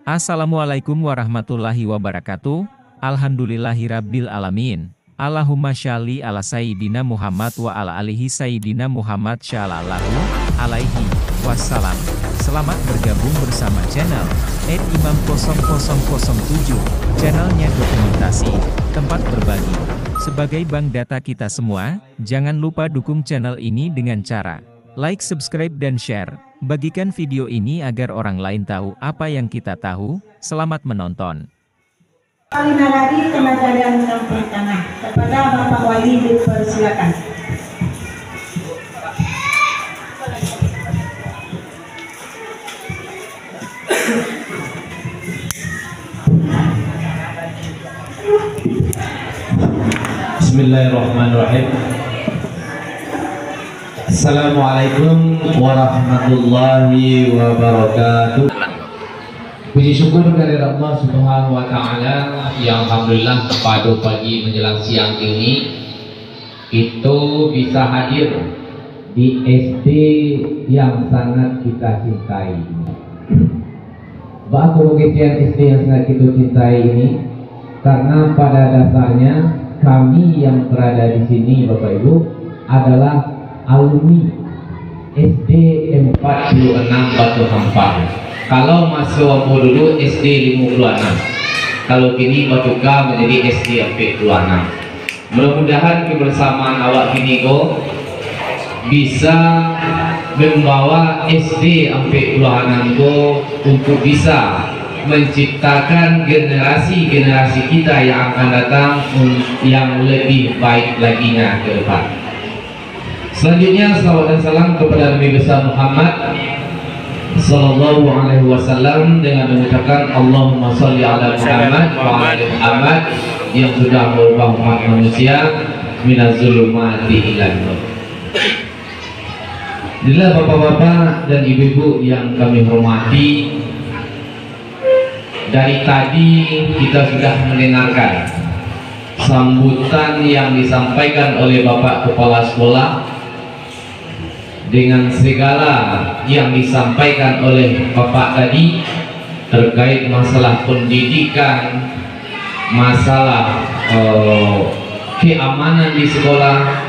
Assalamualaikum warahmatullahi wabarakatuh. Alhamdulillahirabbil alamin. Allahumma sholli ala sayyidina Muhammad wa ala alihi sayyidina Muhammad shallallahu alaihi wassalam. Selamat bergabung bersama channel Imam 0007, channelnya dokumentasi, tempat berbagi. Sebagai bank data kita semua, jangan lupa dukung channel ini dengan cara like, subscribe, dan share. Bagikan video ini agar orang lain tahu apa yang kita tahu. Selamat menonton. Alina lagi pengajaran Kampung Tanah kepada Bapak Wali, dipersilakan. Bismillahirrahmanirrahim. Assalamualaikum warahmatullahi wabarakatuh. Puji syukur dari Allah Subhanahu wa taala yang alhamdulillah pada pagi menjelang siang ini itu bisa hadir di SD yang sangat kita cintai. Bahwa SD yang sangat kita cintai ini karena pada dasarnya kami yang berada di sini Bapak Ibu adalah alumni SD 46 Batu Hampar. Kalau masuk waktu dulu SD 56, kalau kini Batuka menjadi SD 46. Mudah-mudahan kebersamaan awak kini bisa membawa SD 46 untuk bisa menciptakan generasi-generasi kita yang akan datang yang lebih baik lagi ke depan. Selanjutnya salawat dan salam kepada Nabi besar Muhammad sallallahu alaihi wasallam dengan mengucapkan Allahumma sholli ala Muhammad wa ala Muhammad yang sudah merubah umat manusia minaz zulumati ilan nur. Inilah bapak-bapak dan ibu-ibu yang kami hormati, dari tadi kita sudah mendengarkan sambutan yang disampaikan oleh Bapak Kepala Sekolah dengan segala yang disampaikan oleh Bapak tadi terkait masalah pendidikan, masalah keamanan di sekolah,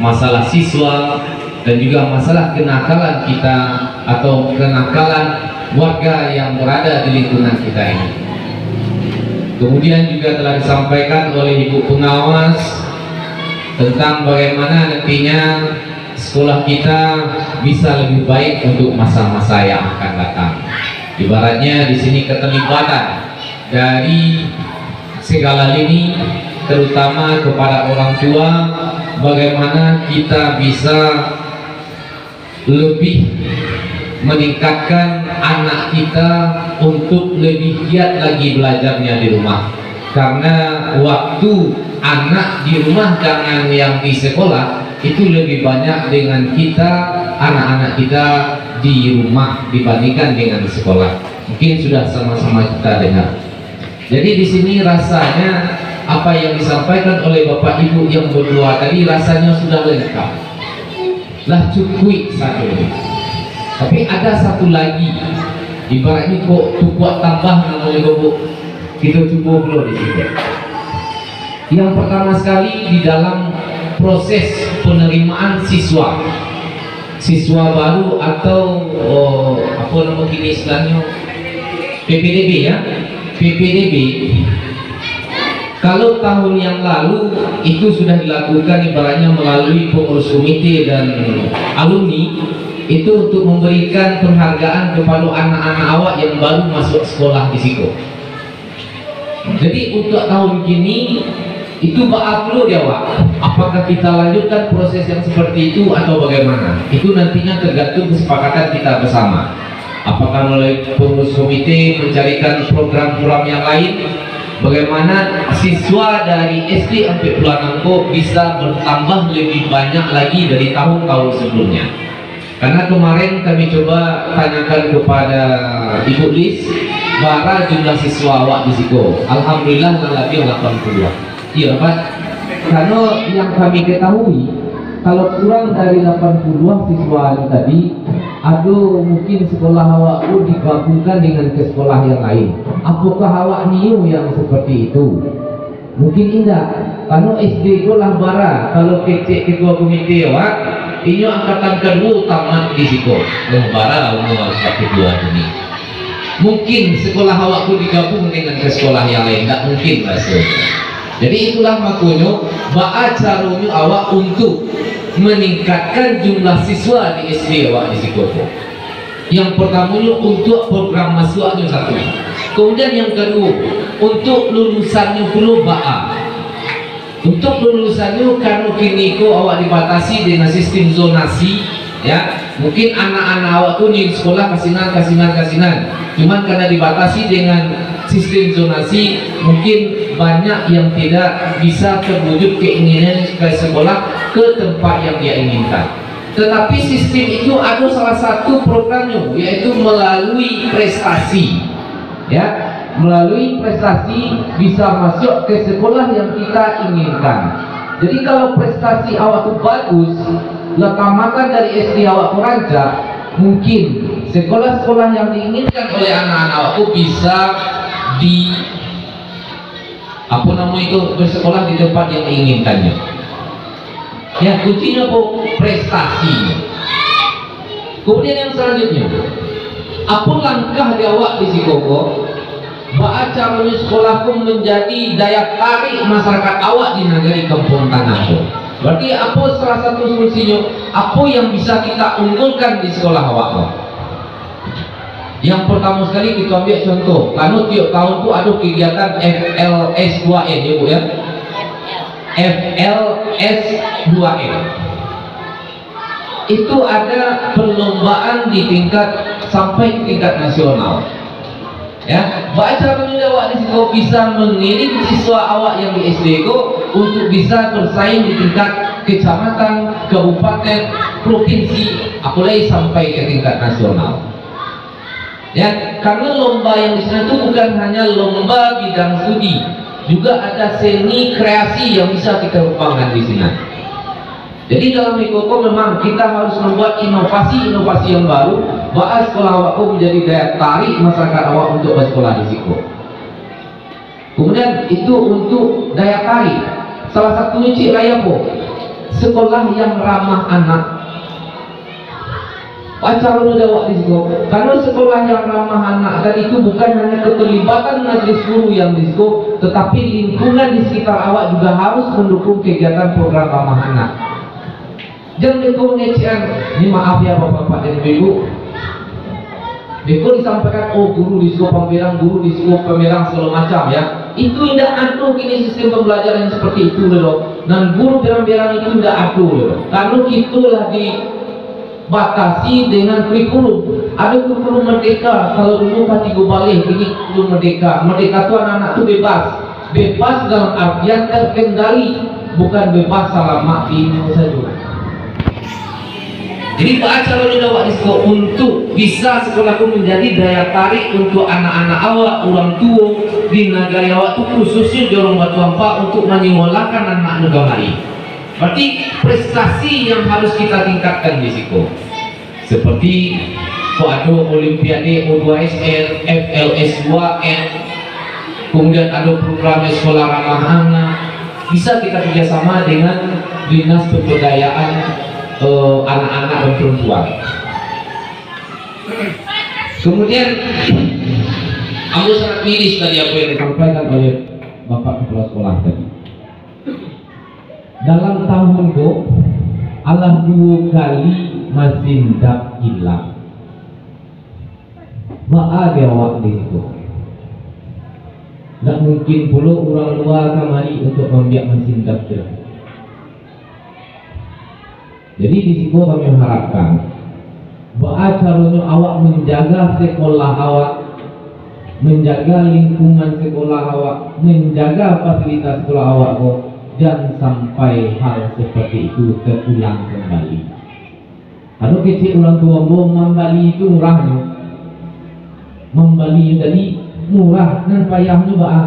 masalah siswa, dan juga masalah kenakalan kita atau kenakalan warga yang berada di lingkungan kita ini. Kemudian juga telah disampaikan oleh Ibu Pengawas tentang bagaimana nantinya sekolah kita bisa lebih baik untuk masa-masa yang akan datang. Ibaratnya di sini keterlibatan dari segala lini, terutama kepada orang tua, bagaimana kita bisa lebih meningkatkan anak kita untuk lebih giat lagi belajarnya di rumah. Karena waktu anak di rumah dengan yang di sekolah itu lebih banyak dengan kita, anak-anak kita di rumah dibandingkan dengan di sekolah. Mungkin sudah sama-sama kita dengar. Jadi di sini rasanya apa yang disampaikan oleh Bapak Ibu yang berdua tadi rasanya sudah lengkap. Lah cukup satu. Tapi ada satu lagi, ibaratnya kok buat tambah namanya Bu. Kita cukup dulu di sini. Yang pertama sekali di dalam proses penerimaan siswa baru atau apa nama kini istilahnya PPDB ya, PPDB. Kalau tahun yang lalu itu sudah dilakukan ibaratnya melalui pengurus komite dan alumni itu untuk memberikan penghargaan kepada anak-anak awak yang baru masuk sekolah di situ. Jadi untuk tahun ini itu perlu jawab apakah kita lanjutkan proses yang seperti itu atau bagaimana, itu nantinya tergantung kesepakatan kita bersama. Apakah melalui pengurus komite mencarikan program-program yang lain, bagaimana siswa dari SD sampai Pulanangko bisa bertambah lebih banyak lagi dari tahun-tahun sebelumnya. Karena kemarin kami coba tanyakan kepada Ibu Lis berapa jumlah siswa awak di situ. Alhamdulillah lebih 82. Iya Pak, karena yang kami ketahui kalau kurang dari 80 siswa tadi aduh mungkin sekolah awakku digabungkan dengan ke sekolah yang lain. Apakah awak niu yang seperti itu? Mungkin tidak. Kalau SD itu lah bara, kalau kecek ketua komite awak, ini angkatan kedua tamat di situ. Bara umur angkatan kedua ini. Mungkin sekolah awakku digabung dengan ke sekolah yang lain, tidak mungkin rasanya. Jadi itulah makanya ba'a caranya awak untuk meningkatkan jumlah siswa di SD awak di Sikopo. Yang pertamanya untuk program masuknya satu. Kemudian yang kedua untuk lulusannya perlu ba'a. Untuk lulusannya karena kini awak dibatasi dengan sistem zonasi, ya. Mungkin anak-anak awak tuh di sekolah kasinan. Cuman karena dibatasi dengan sistem zonasi, mungkin banyak yang tidak bisa terwujud keinginan ke sekolah ke tempat yang dia inginkan. Tetapi sistem itu ada salah satu programnya, yaitu melalui prestasi, ya. Melalui prestasi bisa masuk ke sekolah yang kita inginkan. Jadi kalau prestasi awak itu bagus, tamatan dari SD awak rancak, mungkin sekolah-sekolah yang diinginkan oleh anak-anak awak itu bisa di bersekolah di tempat yang diinginkannya. Ya, kuncinya prestasi. Kemudian yang selanjutnya, apa langkah di awak di Sikopo? Ba'a caranya sekolahku menjadi daya tarik masyarakat awak di negeri Kampung Tanahku. Berarti apa salah satu solusinya? Apa yang bisa kita unggulkan di sekolah awak? Yang pertama sekali kita ambil contoh, karena tiap tahun itu ada kegiatan FLS 2N ya Bu ya. FLS 2N itu ada perlombaan di tingkat sampai tingkat nasional. Ya, baca penilai awak di situ bisa mengirim siswa awak yang di SD itu untuk bisa bersaing di tingkat kecamatan, kabupaten, provinsi, apalagi sampai ke tingkat nasional. Ya, karena lomba yang di sana itu bukan hanya lomba bidang studi, juga ada seni kreasi yang bisa kita kembangkan di sini. Jadi dalam Sikopo memang kita harus membuat inovasi-inovasi yang baru, bahwa sekolah awakku menjadi daya tarik masyarakat awak untuk bersekolah di Sikopo. Kemudian itu untuk daya tarik, salah satunya Cik Layapo, sekolah yang ramah anak. Acara awak di Sikopo, karena sekolah yang ramah anak dan itu bukan hanya keterlibatan majelis guru yang di Sikopo, tetapi lingkungan di sekitar awak juga harus mendukung kegiatan program ramah anak. Jangan beko ngecehan, ini maaf ya bapak-bapak dan ibu. Beko disampaikan, oh guru di sekolah Pamerang, guru di sekolah Pamerang segala macam ya. Itu tidak ada kini sistem pembelajaran seperti itu loh. Dan guru Pamerang itu tidak ada loh. Karena itulah dibatasi dengan kurikulum. Ada kurikulum merdeka. Kalau dulu Kati Gobalik, ini kurikulum merdeka. Merdeka itu anak-anak itu bebas. Bebas dalam artian terkendali, bukan bebas selama di saja. Jadi baca awak di sekolah untuk bisa sekolahku menjadi daya tarik untuk anak-anak awak, orang tua di negara awak itu khususnya di Orang Batu Ampar untuk menyekolahkan anak negara lain. Berarti prestasi yang harus kita tingkatkan di situ. Seperti ada Olimpiade O2SN, FLS 2N, kemudian ada program sekolah ramah anak. Bisa kita kerjasama dengan Dinas Pemberdayaan anak-anak dan perempuan. Kemudian aku sangat miris tadi apa yang disampaikan oleh Bapak Kepala Sekolah tadi. Dalam tahun itu Allah 2 kali masih hendak hilang. Ba'a dia awak di situ. Tak mungkin pula orang luar kemari untuk membiak mesin dapur. Jadi di situ kami mengharapkan bahwa caranya awak menjaga sekolah awak, menjaga lingkungan sekolah awak, menjaga fasilitas sekolah awak, dan sampai hal seperti itu terulang kembali. Kalau kecil orang tua membali itu murahnya, membali jadi murah dan payahnya bahwa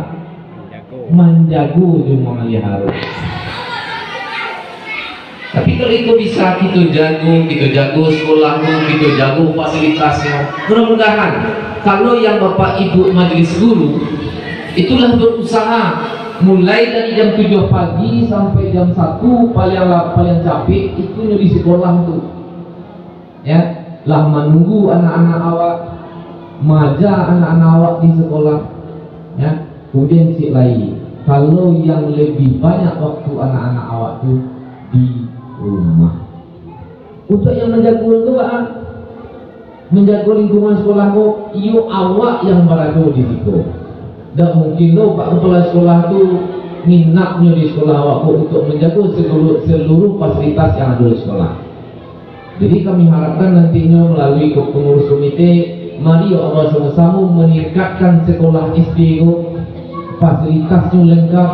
menjago cuma melihara. Tapi kalau itu bisa kita jago sekolahmu, kita jago fasilitasnya. Mudah-mudahan kalau yang Bapak Ibu majelis guru itulah berusaha mulai dari jam 7 pagi sampai jam 1 paling capek itu di sekolah tuh. Ya, lah menunggu anak-anak awak, maja anak-anak awak di sekolah. Ya, kemudian si lain. Kalau yang lebih banyak waktu anak-anak awak tuh di rumah. Untuk yang menjaga lingkungan, menjaga lingkungan sekolahmu, iyo awak yang berada di situ. Dan mungkin lo Pak Kepala Sekolah tu nginapnya di sekolah awakku untuk menjaga seluruh fasilitas yang ada di sekolah. Jadi kami harapkan nantinya melalui pengurus komite, mari Allah sama-sama meningkatkan sekolah SD itu fasilitasnya lengkap,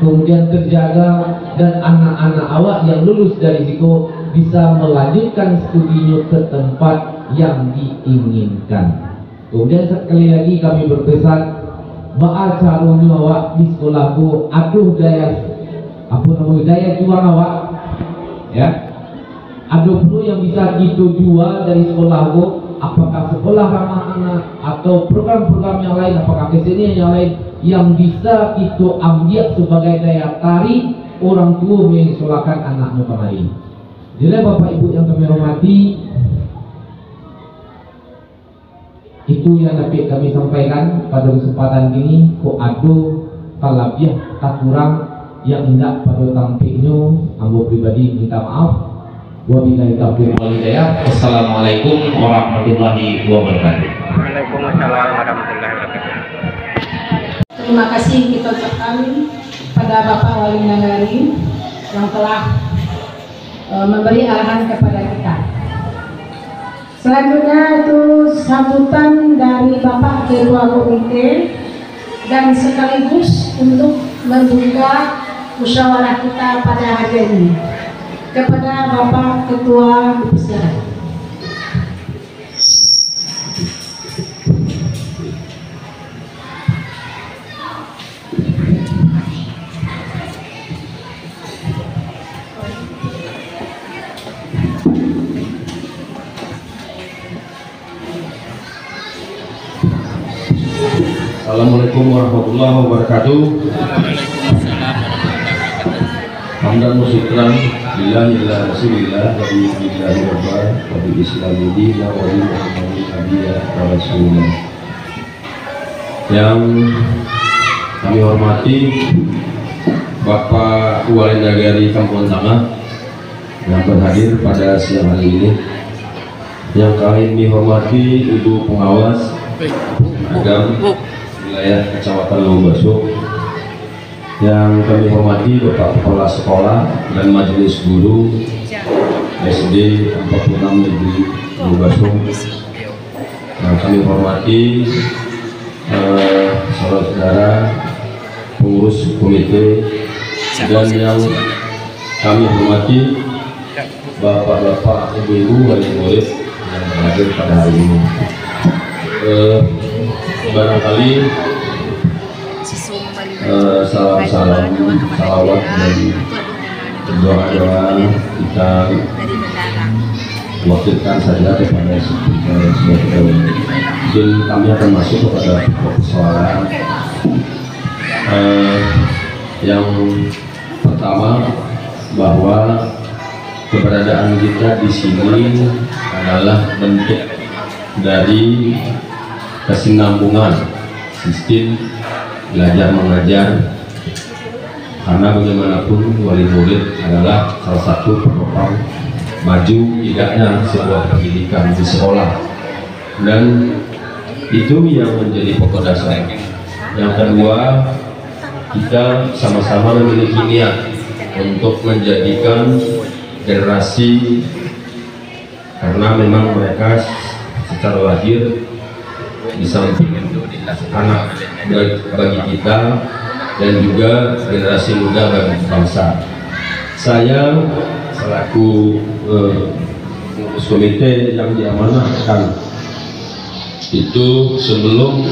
kemudian terjaga, dan anak-anak awak yang lulus dari situ bisa melanjutkan studinya ke tempat yang diinginkan. Kemudian sekali lagi kami berpesan, baal caranya awak di sekolahku, aduh daya juang awak, ya. Ada perlu yang bisa kita jual dari sekolahku, apakah sekolah ramah anak atau program-program yang lain, apakah kesenian yang lain yang bisa kita ambil sebagai daya tarik orang tua menyekolahkan anaknya kemari. Jadi Bapak Ibu yang kami hormati, itu yang dapat kami sampaikan pada kesempatan ini. Ko ado kalabiah tak kurang yang hendak pada tampilnya, ambo pribadi minta maaf. Wabillahi taufiq wal hidayah. Wassalamualaikum warahmatullahi wabarakatuh. Waalaikumsalam warahmatullahi wabarakatuh. Terima kasih kita ucapkan pada Bapak Wali Nagari yang telah memberi arahan kepada kita. Selanjutnya itu sambutan dari Bapak Ketua Komite dan sekaligus untuk membuka musyawarah kita pada hari ini. Kepada Bapak Ketua dipersilakan. Assalamualaikum warahmatullahi wabarakatuh. Hamdan wa syukran lillahi ila rasulillah wa billahi rabbil wa bil islami dina wa bi muhammadin nabiyya wa rasulullah. Yang kami hormati Bapak Wali Nagari Kampung Tengah yang berhadir pada siang hari ini, yang kami hormati Ibu Pengawas Agam wilayah Kecamatan Lombaso, yang kami hormati Bapak Kepala Sekolah dan Majelis Guru SD 46 Negeri Lombaso, yang kami hormati saudara-saudara pengurus komite, dan yang kami hormati bapak-bapak, ibu-ibu, wali murid yang berhadir pada hari ini. Barangkali salam-salam, salawat dan doa-doa kita wakilkan saja kepada saudara. Mungkin kami akan masuk kepada persoalan yang pertama, bahwa keberadaan kita di sini adalah bentuk dari kesinambungan sistem belajar mengajar, karena bagaimanapun wali murid adalah salah satu penopang maju tidaknya sebuah pendidikan di sekolah, dan itu yang menjadi pokok dasar. Yang kedua, kita sama-sama memiliki niat untuk menjadikan generasi, karena memang mereka secara lahir bisa anak bagi kita dan juga generasi muda bagi bangsa. Saya selaku pengurus komite yang diamanahkan itu, sebelum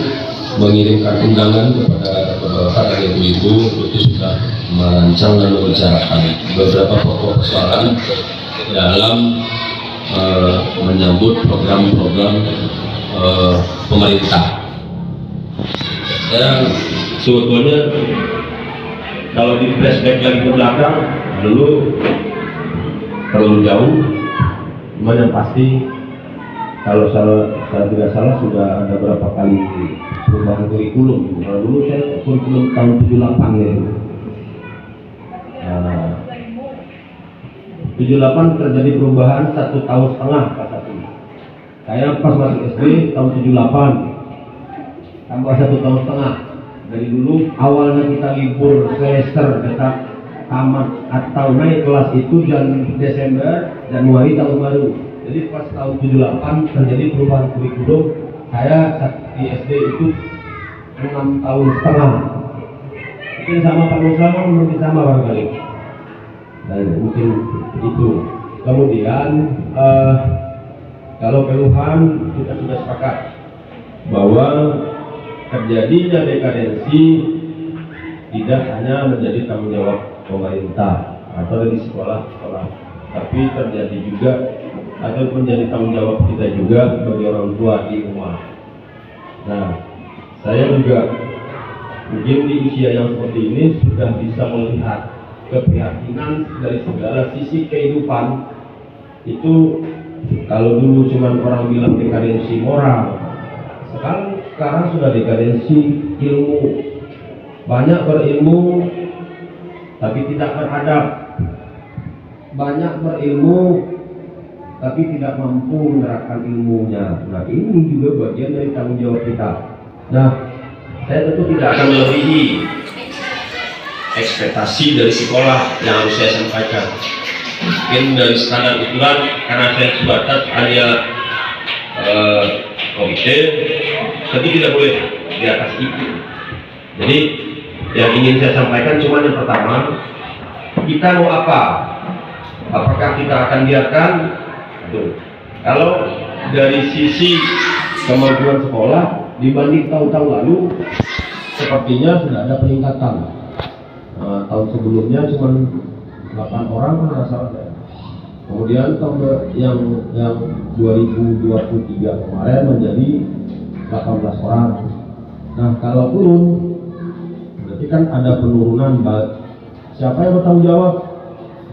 mengirimkan undangan kepada bapak dan ibu-ibu untuk sudah merancang dan membicarakan beberapa pokok persoalan dalam menyambut program-program pemerintah. Saya sebetulnya kalau di flashback lagi ke belakang dulu terlalu jauh, cuman yang pasti kalau saya tidak salah sudah ada berapa kali perubahan kurikulum. Kalau dulu saya kurikulum tahun 78 ya. 78 terjadi perubahan 1,5 tahun pas satu. Saya pas masuk SD tahun 78 tambah 1,5 tahun. Dari dulu awalnya kita libur semester dekat tamat atau naik kelas itu Desember, Januari tahun baru. Jadi pas tahun 78 terjadi perubahan kurikulum. Saya di SD itu 6,5 tahun. Mungkin sama Pak Nusama, mungkin sama barangkali. Dan mungkin itu. Kemudian kalau keluhan kita sudah sepakat bahwa terjadinya dekadensi tidak hanya menjadi tanggung jawab pemerintah atau dari sekolah-sekolah, tapi terjadi juga atau menjadi tanggung jawab kita juga bagi orang tua di rumah. Nah, saya juga mungkin di usia yang seperti ini sudah bisa melihat keprihatinan dari segala sisi kehidupan. Itu kalau dulu cuma orang bilang dekadensi moral, sekarang sudah dekadensi ilmu. Banyak berilmu tapi tidak beradab, banyak berilmu tapi tidak mampu menerapkan ilmunya. Nah, ini juga bagian dari tanggung jawab kita. Nah, saya tentu tidak akan melebihi ekspektasi dari sekolah yang harus saya sampaikan. Mungkin dari standar itulah, karena saya sebatas hanya komite, tapi tidak boleh di atas itu. Jadi yang ingin saya sampaikan cuma yang pertama, kita mau apa? Apakah kita akan biarkan? Tuh. Kalau dari sisi kemajuan sekolah dibanding tahun-tahun lalu, sepertinya sudah ada peningkatan. Tahun sebelumnya cuma 8 orang kan salah ya. Kemudian tahun yang 2023 kemarin menjadi 18 orang. Nah, kalaupun berarti kan ada penurunan. Siapa yang bertanggung jawab?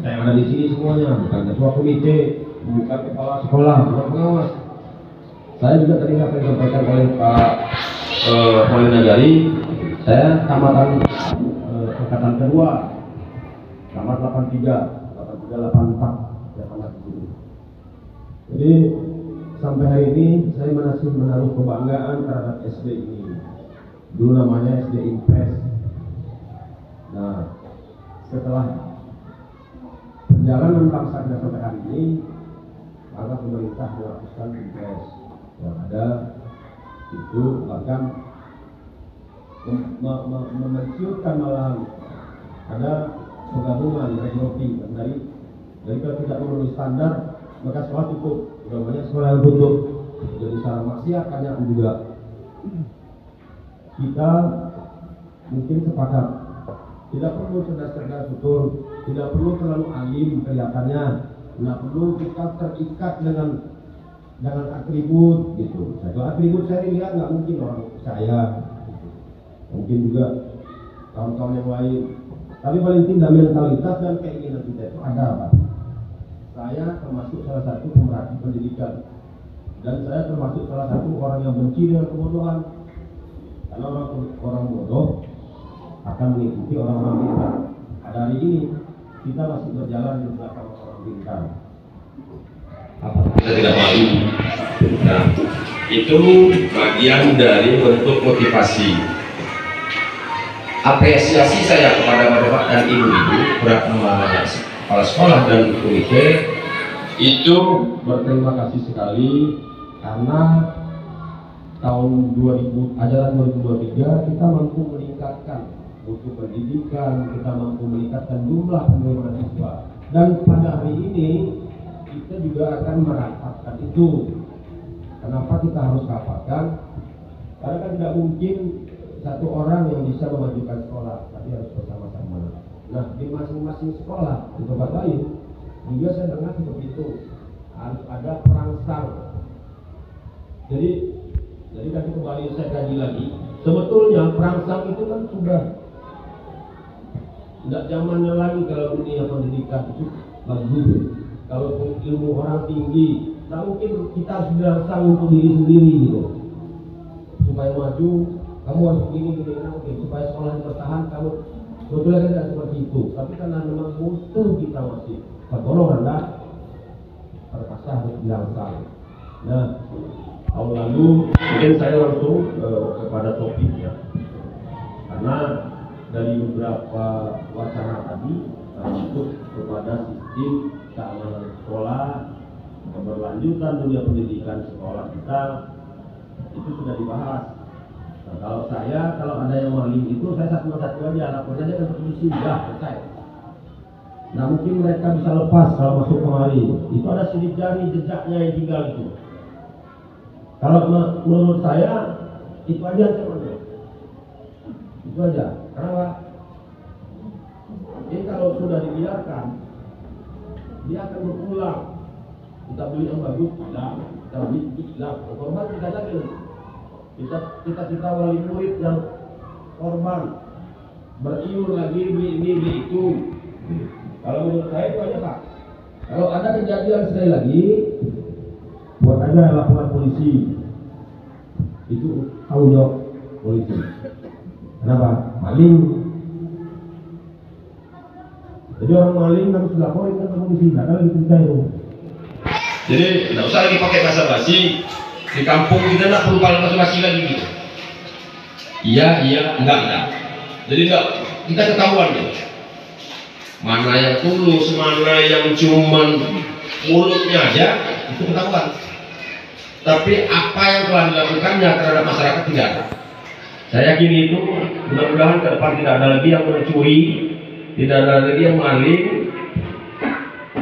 Yang ada di sini semuanya, bukan ketua komite, bukan kepala sekolah, bukan pengawas. Saya juga tadi apa yang disampaikan oleh Pak Wali Nagari, saya tamatan angkatan kedua, tamat 83, 84, saya tamat di sini. Jadi sampai hari ini saya masih menaruh kebanggaan terhadap SD ini. Dulu namanya SD Impres. Nah, setelah perjalanan bangsa kita sampai hari ini, maka pemerintah melakukan Impres yang ada itu bahkan menciutkan malahan ada penggabungan regrouping dari kalau tidak memenuhi standar maka sekolah tutup. Sudah banyak sekolah yang tutup. Jadi secara maksiat hanya juga kita mungkin sepakat tidak perlu cerdas-cerdas betul, tidak perlu terlalu alim kelihatannya, tidak perlu kita terikat dengan atribut gitu. Kalau atribut saya lihat nggak mungkin orang saya, gitu. Mungkin juga kawan-kawan yang lain. Tapi paling tidak mentalitas dan keinginan kita itu ada, Pak. Saya termasuk salah satu pemerhati pendidikan dan saya termasuk salah satu orang yang benci dengan kebodohan. Karena orang bodoh akan mengikuti orang-orang pintar. Pada hari ini kita masih berjalan di belakang orang pintar. Apa kita tidak malu? Nah, itu bagian dari bentuk motivasi. Apresiasi saya kepada bapak dan ibu-ibu, kepala sekolah dan komite itu berterima kasih sekali karena tahun 2000 ajaran 2023 kita mampu meningkatkan mutu pendidikan, kita mampu meningkatkan jumlah penerima siswa, dan pada hari ini kita juga akan merapatkan itu. Kenapa kita harus rapatkan? Karena kan tidak mungkin satu orang yang bisa memajukan sekolah, tapi harus bersama-sama. Nah, di masing-masing sekolah di tempat lain juga saya dengar seperti itu, harus ada perangsang. Jadi tadi kembali saya kaji lagi, sebetulnya perangsang itu kan sudah tidak zamannya lagi. Kalau dunia pendidikan itu bagus, kalau ilmu orang tinggi, nah mungkin kita harus dirangsang untuk diri sendiri gitu, supaya maju. Kamu harus begini, oke, supaya sekolah bertahan. Kamu sebetulnya tidak seperti itu, tapi karena memang mutu kita masih tergolong rendah, terpaksa harus dirangsang. Nah, tahun lalu mungkin saya langsung kepada topiknya, karena dari beberapa wacana tadi masuk kepada sistem keamanan sekolah, keberlanjutan dunia pendidikan sekolah kita itu sudah dibahas. Nah, kalau ada yang maling itu saya satu aja, laporan aja ke polisi, sudah selesai. Nah mungkin mereka bisa lepas kalau masuk kemari. Itu ada sidik jari jejaknya yang tinggal itu. Kalau menurut saya itu aja ancamannya. Itu aja. Kenapa? Ini kalau sudah dibiarkan, dia akan berulang. Kita beli yang bagus, hilang. Kita beli hilang. Korban tidak lagi. Kita wali murid yang korban beriur lagi, beli ini, beli itu. Kalau menurut saya itu aja Pak. Kalau ada kejadian sekali lagi, buat aja laporan polisi. Itu tanggung jawab polisi. Kenapa? Maling. Jadi orang maling harus dilaporin ke polisi. Nggak ada lagi cerita itu. Jadi nggak usah lagi pakai basa-basi. Di kampung kita nggak perlu pakai basa-basi lagi gitu. Iya, enggak. Jadi enggak, kita ketahuan gitu. Mana yang tulus, mana yang cuman mulutnya aja, itu ketahuan. Tapi apa yang telah dilakukannya terhadap masyarakat tidak ada. Saya yakin itu, mudah-mudahan ke depan tidak ada lagi yang mencuri, tidak ada lagi yang maling.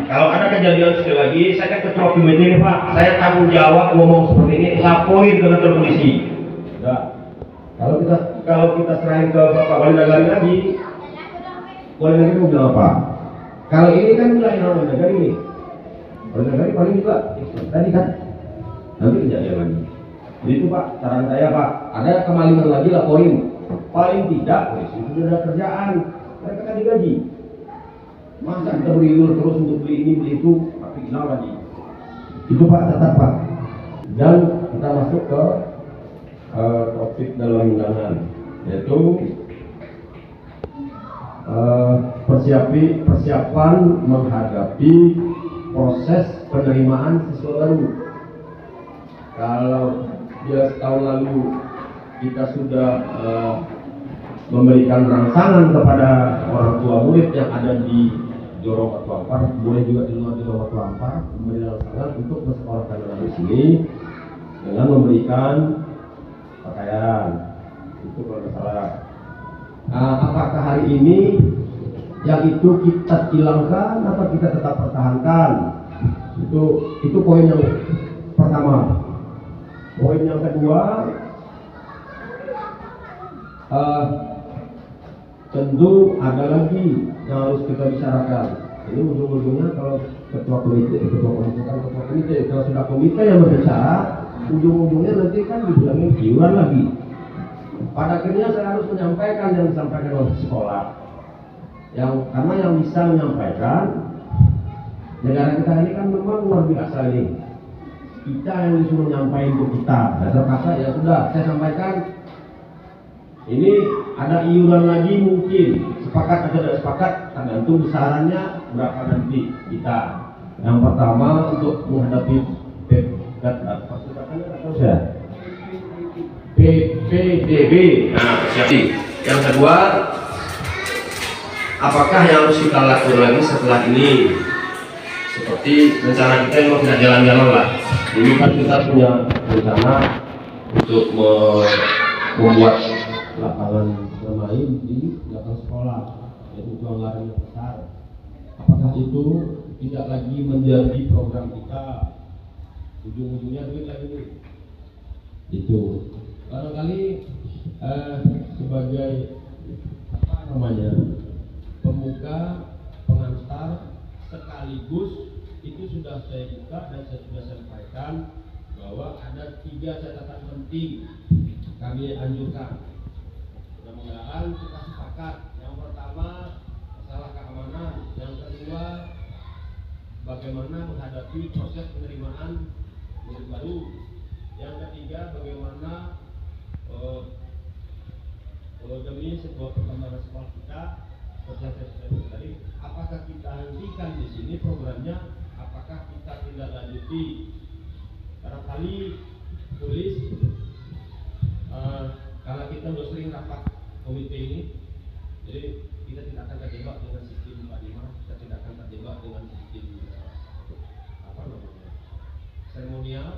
Kalau ada kejadian sekali lagi, saya kan ketua komite ini Pak, saya tanggung jawab ngomong seperti ini, laporin ke kantor polisi. Nah, kalau kita serahin ke Bapak Wali Nagari lagi, Wali Nagari mau bilang apa? Kalau ini kan wilayah Wali Nagari ini, Wali Nagari paling juga tadi kan, nanti kejadian lagi. Jadi itu Pak, saran saya Pak, ada kemalingan lagi laporin. Paling tidak, polisi itu sudah ada kerjaan, mereka kan digaji. Masa kita beriur terus untuk beli ini, beli itu, tapi hilang lagi. Itu Pak, catat Pak. Dan kita masuk ke topik dalam undangan, yaitu persiapan menghadapi proses penerimaan siswa baru. Kalau tahun lalu kita sudah memberikan rangsangan kepada orang tua murid yang ada di Jorong Batu Ampar, boleh juga di luar Jorong Batu Ampar, memberikan rangsangan untuk bersekolahkan anak di sini dengan memberikan pakaian. Itu kalau tidak salah. Apakah hari ini yang itu kita hilangkan atau kita tetap pertahankan? Itu poin yang pertama. Poin yang kedua, tentu ada lagi yang harus kita bicarakan. Ini ujung-ujungnya kalau ketua komite, kalau sudah komite yang berbicara, ujung-ujungnya nanti kan dibilangin iuran lagi. Pada akhirnya saya harus menyampaikan yang disampaikan oleh sekolah. Karena yang bisa menyampaikan, negara kita ini kan memang luar biasa ini. Kita yang disuruh menyampaikan untuk kita. Dan terpaksa ya sudah, saya sampaikan. Ini ada iuran lagi mungkin, sepakat atau tidak sepakat, tergantung besarannya berapa nanti kita. Yang pertama untuk menghadapi PPDB. Nah, siapa? Yang kedua, apakah yang harus kita lakukan lagi setelah ini? Seperti rencana kita yang tidak jalan-jalan lah. Dulu kan kita punya rencana untuk membuat lapangan bermain di belakang sekolah, yaitu ruang lari yang besar. Apakah itu tidak lagi menjadi program kita? Ujung-ujungnya duit lagi nih. Itu. barangkali sebagai apa namanya pembuka, pengantar sekaligus itu sudah saya buka dan saya sudah sampaikan bahwa ada 3 catatan penting kami anjurkan. Mudah-mudahan kita sepakat. Yang pertama masalah keamanan, yang kedua bagaimana menghadapi proses penerimaan murid baru, yang ketiga bagaimana demi sebuah perkembangan sekolah kita. Seperti yang saya sudah tadi, apakah kita hentikan di sini programnya, apakah kita tidak lanjuti. Barangkali tulis kalau kita sudah sering rapat komite ini, jadi kita tidak akan terjebak dengan sistem 45, kita tidak akan terjebak dengan sistem apa namanya seremonial,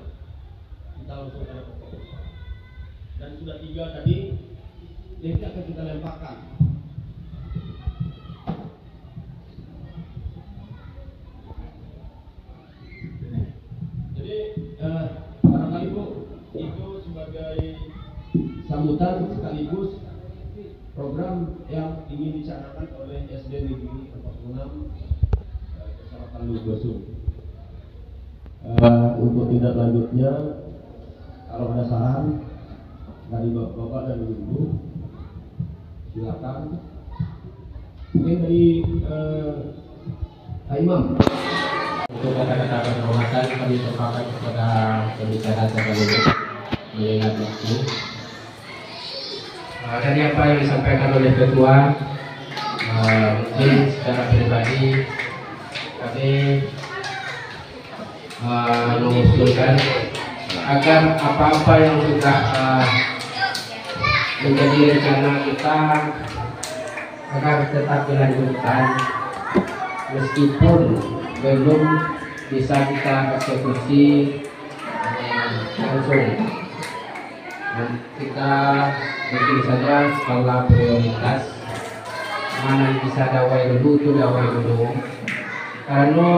kita langsung ada pokok persoalan. Dan sudah 3 tadi, ini akan kita lemparkan. Jadi barangkali Bu, itu sebagai sambutan sekaligus program yang ingin dicanangkan oleh SD Negeri 46 Kecamatan Lugosum. Untuk tindak lanjutnya, kalau ada saran dari Bapak dan Ibu, silakan. Mungkin dari Pak Imam. Untuk kata-kata penghormatan kami sampaikan kepada pembicara sekaligus mengingat waktu. Tadi apa yang disampaikan oleh Ketua, mungkin secara pribadi kami mengusulkan agar apa-apa yang sudah menjadi rencana kita agar tetap dilanjutkan meskipun belum bisa kita eksekusi langsung. Dan kita mungkin saja skala prioritas mana yang bisa dawai dulu itu dawai dulu, karena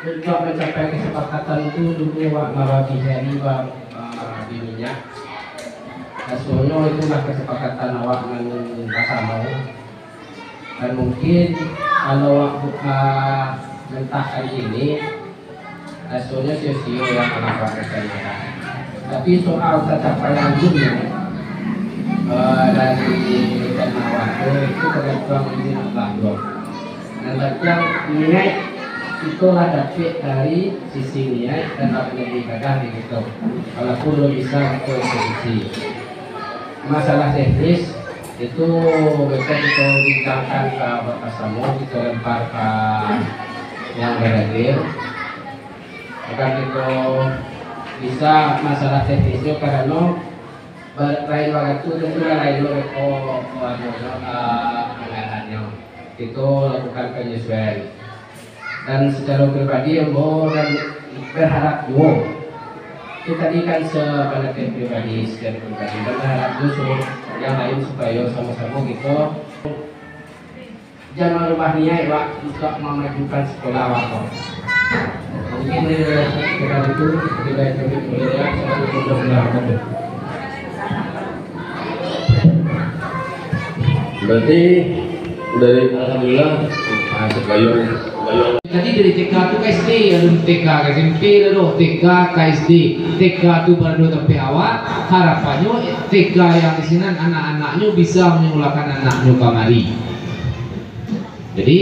untuk mencapai kesepakatan itu dulu marabi hari di minyak hasilnya itulah kesepakatan awak dengan bersama. Dan mungkin kalau awak buka mentah hari ini hasilnya sio-sio yang akan pakai. Tapi soal pencapaian dunia dari waktu itu tergantung ini Allah. Dan yang nilai itulah dapat dari sisi nilai dan lebih kadang gitu. Walaupun lo bisa ke sisi masalah teknis itu bisa kita bincangkan ke Bapak Samu, kita lempar ke yang berhadir agar kita bisa masalah teknisnya karena lain waktu itu lain anggarannya itu lakukan penyesuaian. Dan secara pribadi yang mau dan berharap itu tadi kan sebagai pribadi secara pribadi dan berharap justru yang lain supaya sama-sama gitu jangan rubah niat Pak untuk memajukan sekolah awak. Mungkin kita itu tidak lebih mulia satu mudah-mudahan. Berarti dari alhamdulillah bayar. Tadi dari TK itu ke SD, lalu TK ke SMP, lalu TK ke SD, TK itu baru sampai awal. Harapannya TK yang di sini anak-anaknya bisa menyulakan anaknya kamari. Jadi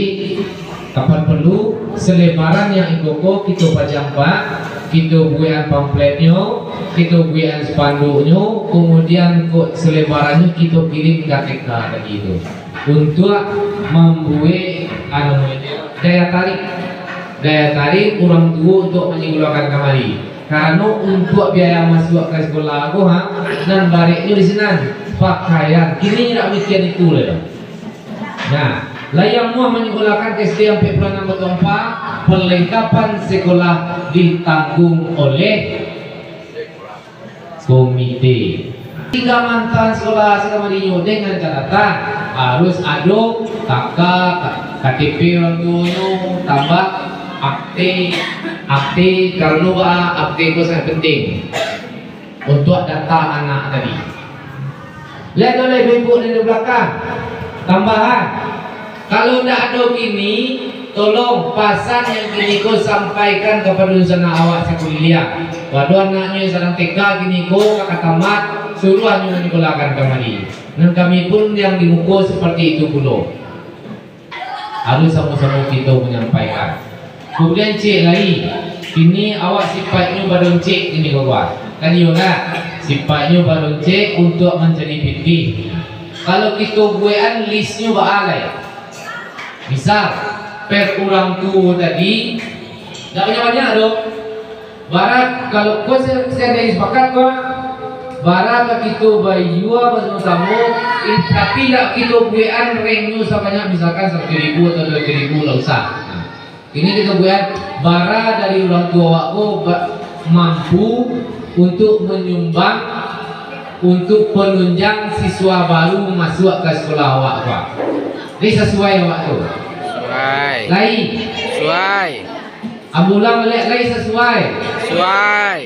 kapan perlu selebaran yang ikut kita pajang Pak, kita buat pamfletnya, kita buat spanduknya, kemudian selebarannya kita kirim ke TK begitu untuk membuat daya tarik orang tua untuk menyegulakan kamari. Karena untuk biaya masuk ke sekolah aku dan baliknya di sini pakaian ini tidak mikir itu lah. Nah, layang mau menyegulakan SD sampai bulan 4 perlengkapan sekolah ditanggung oleh komite. 3 mantan sekolah sekamarinya dengan catatan harus ada kakak, KTP orang tuanya, tambah akte kalau akte itu sangat penting. untuk data anak tadi. Lihat oleh ibu di belakang. Tambahan, kalau tidak ada kini, tolong pasan yang kini ko sampaikan kepada sana awak sekuliah. Waduh anaknya sedang TK kini ko kakak tamat, suruh hanya menyekolakan kembali. Dan kami pun yang dimuka seperti itu pula. Harus sama-sama kita menyampaikan. Kemudian cik lagi, kini awak sifatnya baru cik ini kawan. Kan iya kan? Sifatnya baru cik untuk mencari fikih. Kalau kita buat listnya beralai. Misal per orang tua tadi tak banyak-banyak dong. Barat kalau kau saya ada sepakat kau barat kita bayua bersama-sama tapi tak kita buat rengnya sebanyak misalkan 1.000 atau 2.000 tak usah. Ini kita buat barat dari orang tua aku mampu untuk menyumbang untuk penunjang siswa baru masuk ke sekolah awak Pak. Ini sesuai awak tu. Sesuai. Lain. Sesuai. Abulang balik lain sesuai. Sesuai.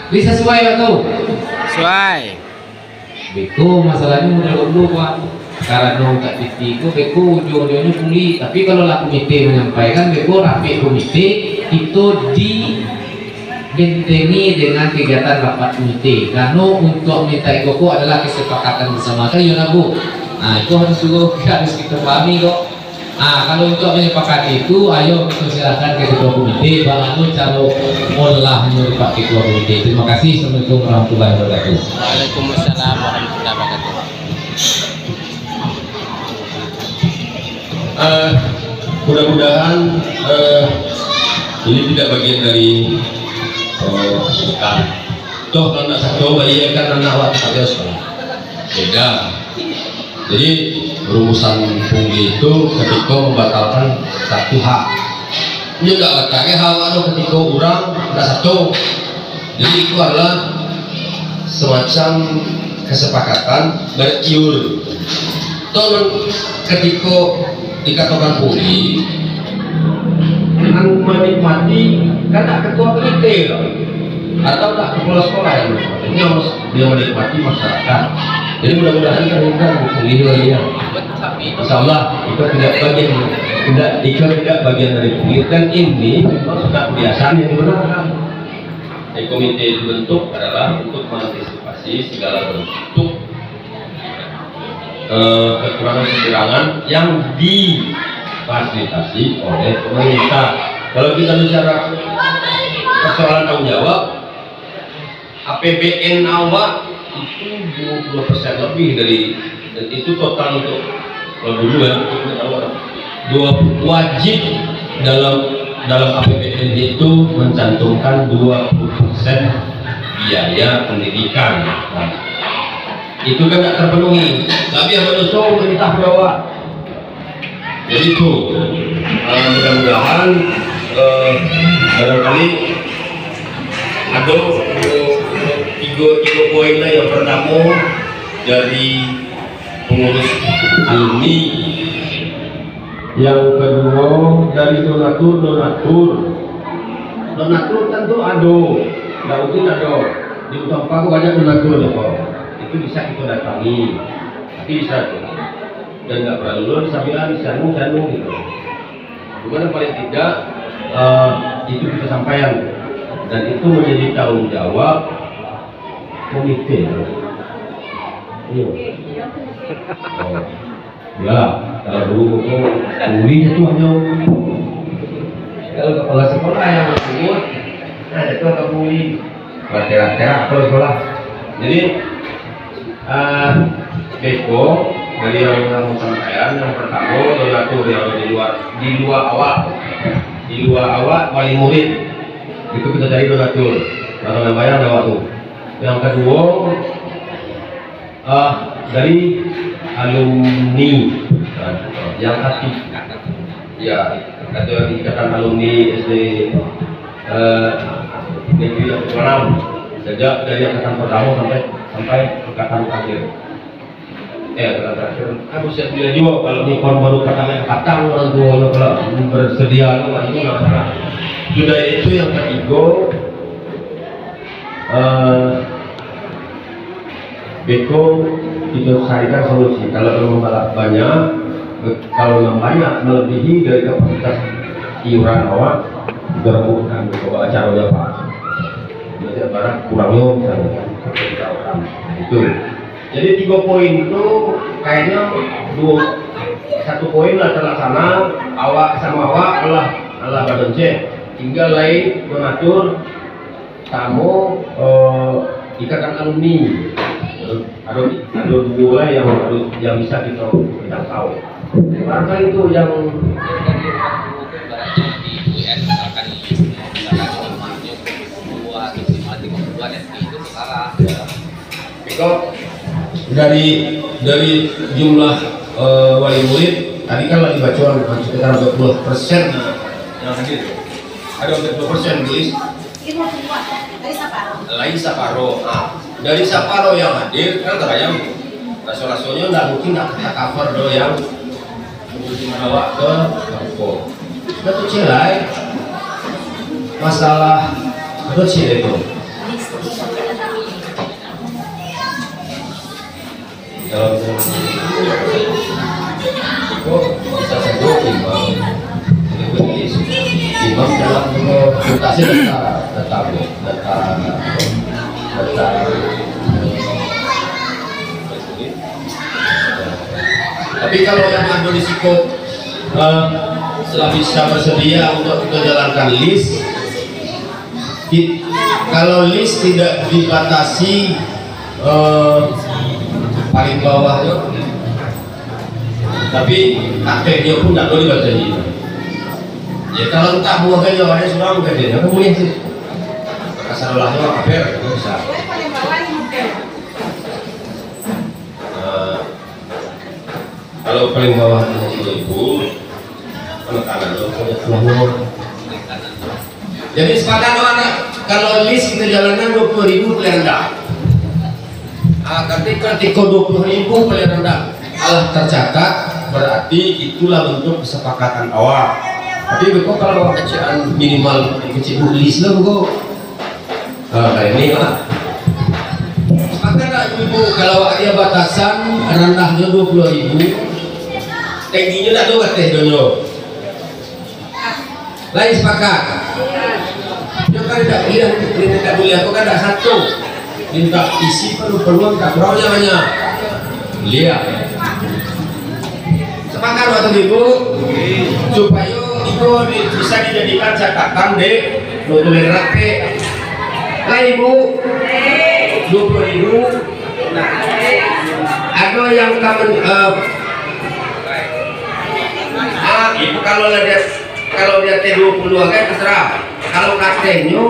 Ini sesuai awak tu. Sesuai. Beko masalahnya udah dulu Pak. Karena tak ditiku beko ujung-ujungnya pulih. Tapi kalau lah komite menyampaikan beko rapi komite itu di bentengi dengan kegiatan rapat komite. Karena untuk minta ikoko adalah kesepakatan bersama kan ya Bu. Nah itu harus kita pahami kok. Nah kalau untuk menyepakati itu, ayo kita silakan ke ketua komite. Bagaimana cara olahnya Pak Ketua Komite. Terima kasih. Assalamualaikum warahmatullahi wabarakatuh. Waalaikumsalam warahmatullahi wabarakatuh. Mudah-mudahan ini tidak bagian dari bukan. Toh kalau nak satu bayi kan anak awak tak sekolah. Beda. Jadi rumusan pungli itu ketika membatalkan satu hak. Dia tidak batalkan hak itu ketika orang tidak satu. Jadi itu adalah semacam kesepakatan beriur. Toh ketika dikatakan pungli dengan menikmati kan tak ketua komite atau tak kepala sekolah yang ini harus dia menikmati masyarakat. Jadi mudah-mudahan kita sendiri ya. Insyaallah itu tidak bagian dari penelitian ini memang sudah kebiasaan yang dibenarkan. Jadi komite dibentuk adalah untuk mengantisipasi segala bentuk kekurangan-kekurangan yang difasilitasi oleh pemerintah. Kalau kita bicara persoalan tanggung jawab, APBN awak itu 20% lebih dari, dan itu total untuk kalau dulu ya wajib dalam APBN itu mencantumkan 20% biaya pendidikan. Nah, itu kan tidak terpenuhi, tapi yang menyusul pemerintah Jawa. Jadi itu mudah-mudahan barangkali ada tiga poin lah. Yang pertama dari pengurus alumni, yang kedua dari donatur tentu ada, nggak mungkin ada di Utama aku banyak donatur ya Pak. Itu bisa kita datangi, tapi bisa dan nggak perlu sambilan sanu gitu. Cuman paling tidak itu kita sampaikan dan itu menjadi tanggung jawab komite. Iya. Oh, ya, kalau dulu kuliah itu hanya kalau kepala sekolah yang disebut, nah itu nggak kuliah, terak-terak kepala sekolah. Jadi Beko dari yang sampaian yang pertama donatur yang di luar awak wali murid itu kita cari donatur atau yang bayar ada waktu. Yang kedua dari alumni yang aktif ya, ada ikatan alumni SD negeri 6 sejak dari angkatan pertama sampai angkatan terakhir. Aku siap dia juga kalau nih baru katanya katang orang tua kalau bersedia itu nggak salah. Sudah itu yang ketiga Beko itu carikan solusi. Kalau memang banyak, kalau memang banyak melebihi dari kapasitas iuran awak, digerebutkan ke acaranya Pak. Jadi barang kurangnya misalnya itu. Jadi 3 poin itu kayaknya satu poin lah terlaksana, awak sama awak adalah badan C. Tinggal lain mengatur tamu ikatan alumni. Ada 2 yang bisa kita tahu. Maka itu yang dari jumlah wali murid tadi kan lagi bacuan sekitar 20% yang hadir. Ada 20% tulis lain Saparo. Dari Saparo yang hadir kan terbayang raso-rasonya nggak mungkin kita cover do yang bawa ke Kampung. Itu cilai masalah itu cilai itu. Dalam itu bisa sebut imam dalam mutasi data. Tapi kalau yang ada risiko bisa bersedia untuk kita jalankan list, kalau list tidak dibatasi paling bawah itu, tapi akhirnya pun tidak boleh dibatasi. Ya kalau tak buah kan jawabannya sudah bukan dia, kan boleh sih. Masalahnya apa itu bisa. Kalau paling bawah itu penekanan jadi sepakat anak kalau list kita jalankan 20.000 paling rendah. Ketika 20.000 paling rendah tercatat berarti itulah bentuk kesepakatan awal. Tapi kok kalau kecil minimal kecil list lah kok kayak ini lah. Sepakat tak ibu kalau ada batasan rendahnya 20.000, tingginya tak ada teh donyo. Lain sepakat. Dia kan tidak boleh aku kan ada satu. Minta isi perlu tak berapa banyak. Lihat. Sepakat waktu ibu supaya itu bisa dijadikan catatan deh notulen rakyat. Lah ibu 20.000. Ada yang kamu ibu kalau dia T20 kan terserah. Kalau katanya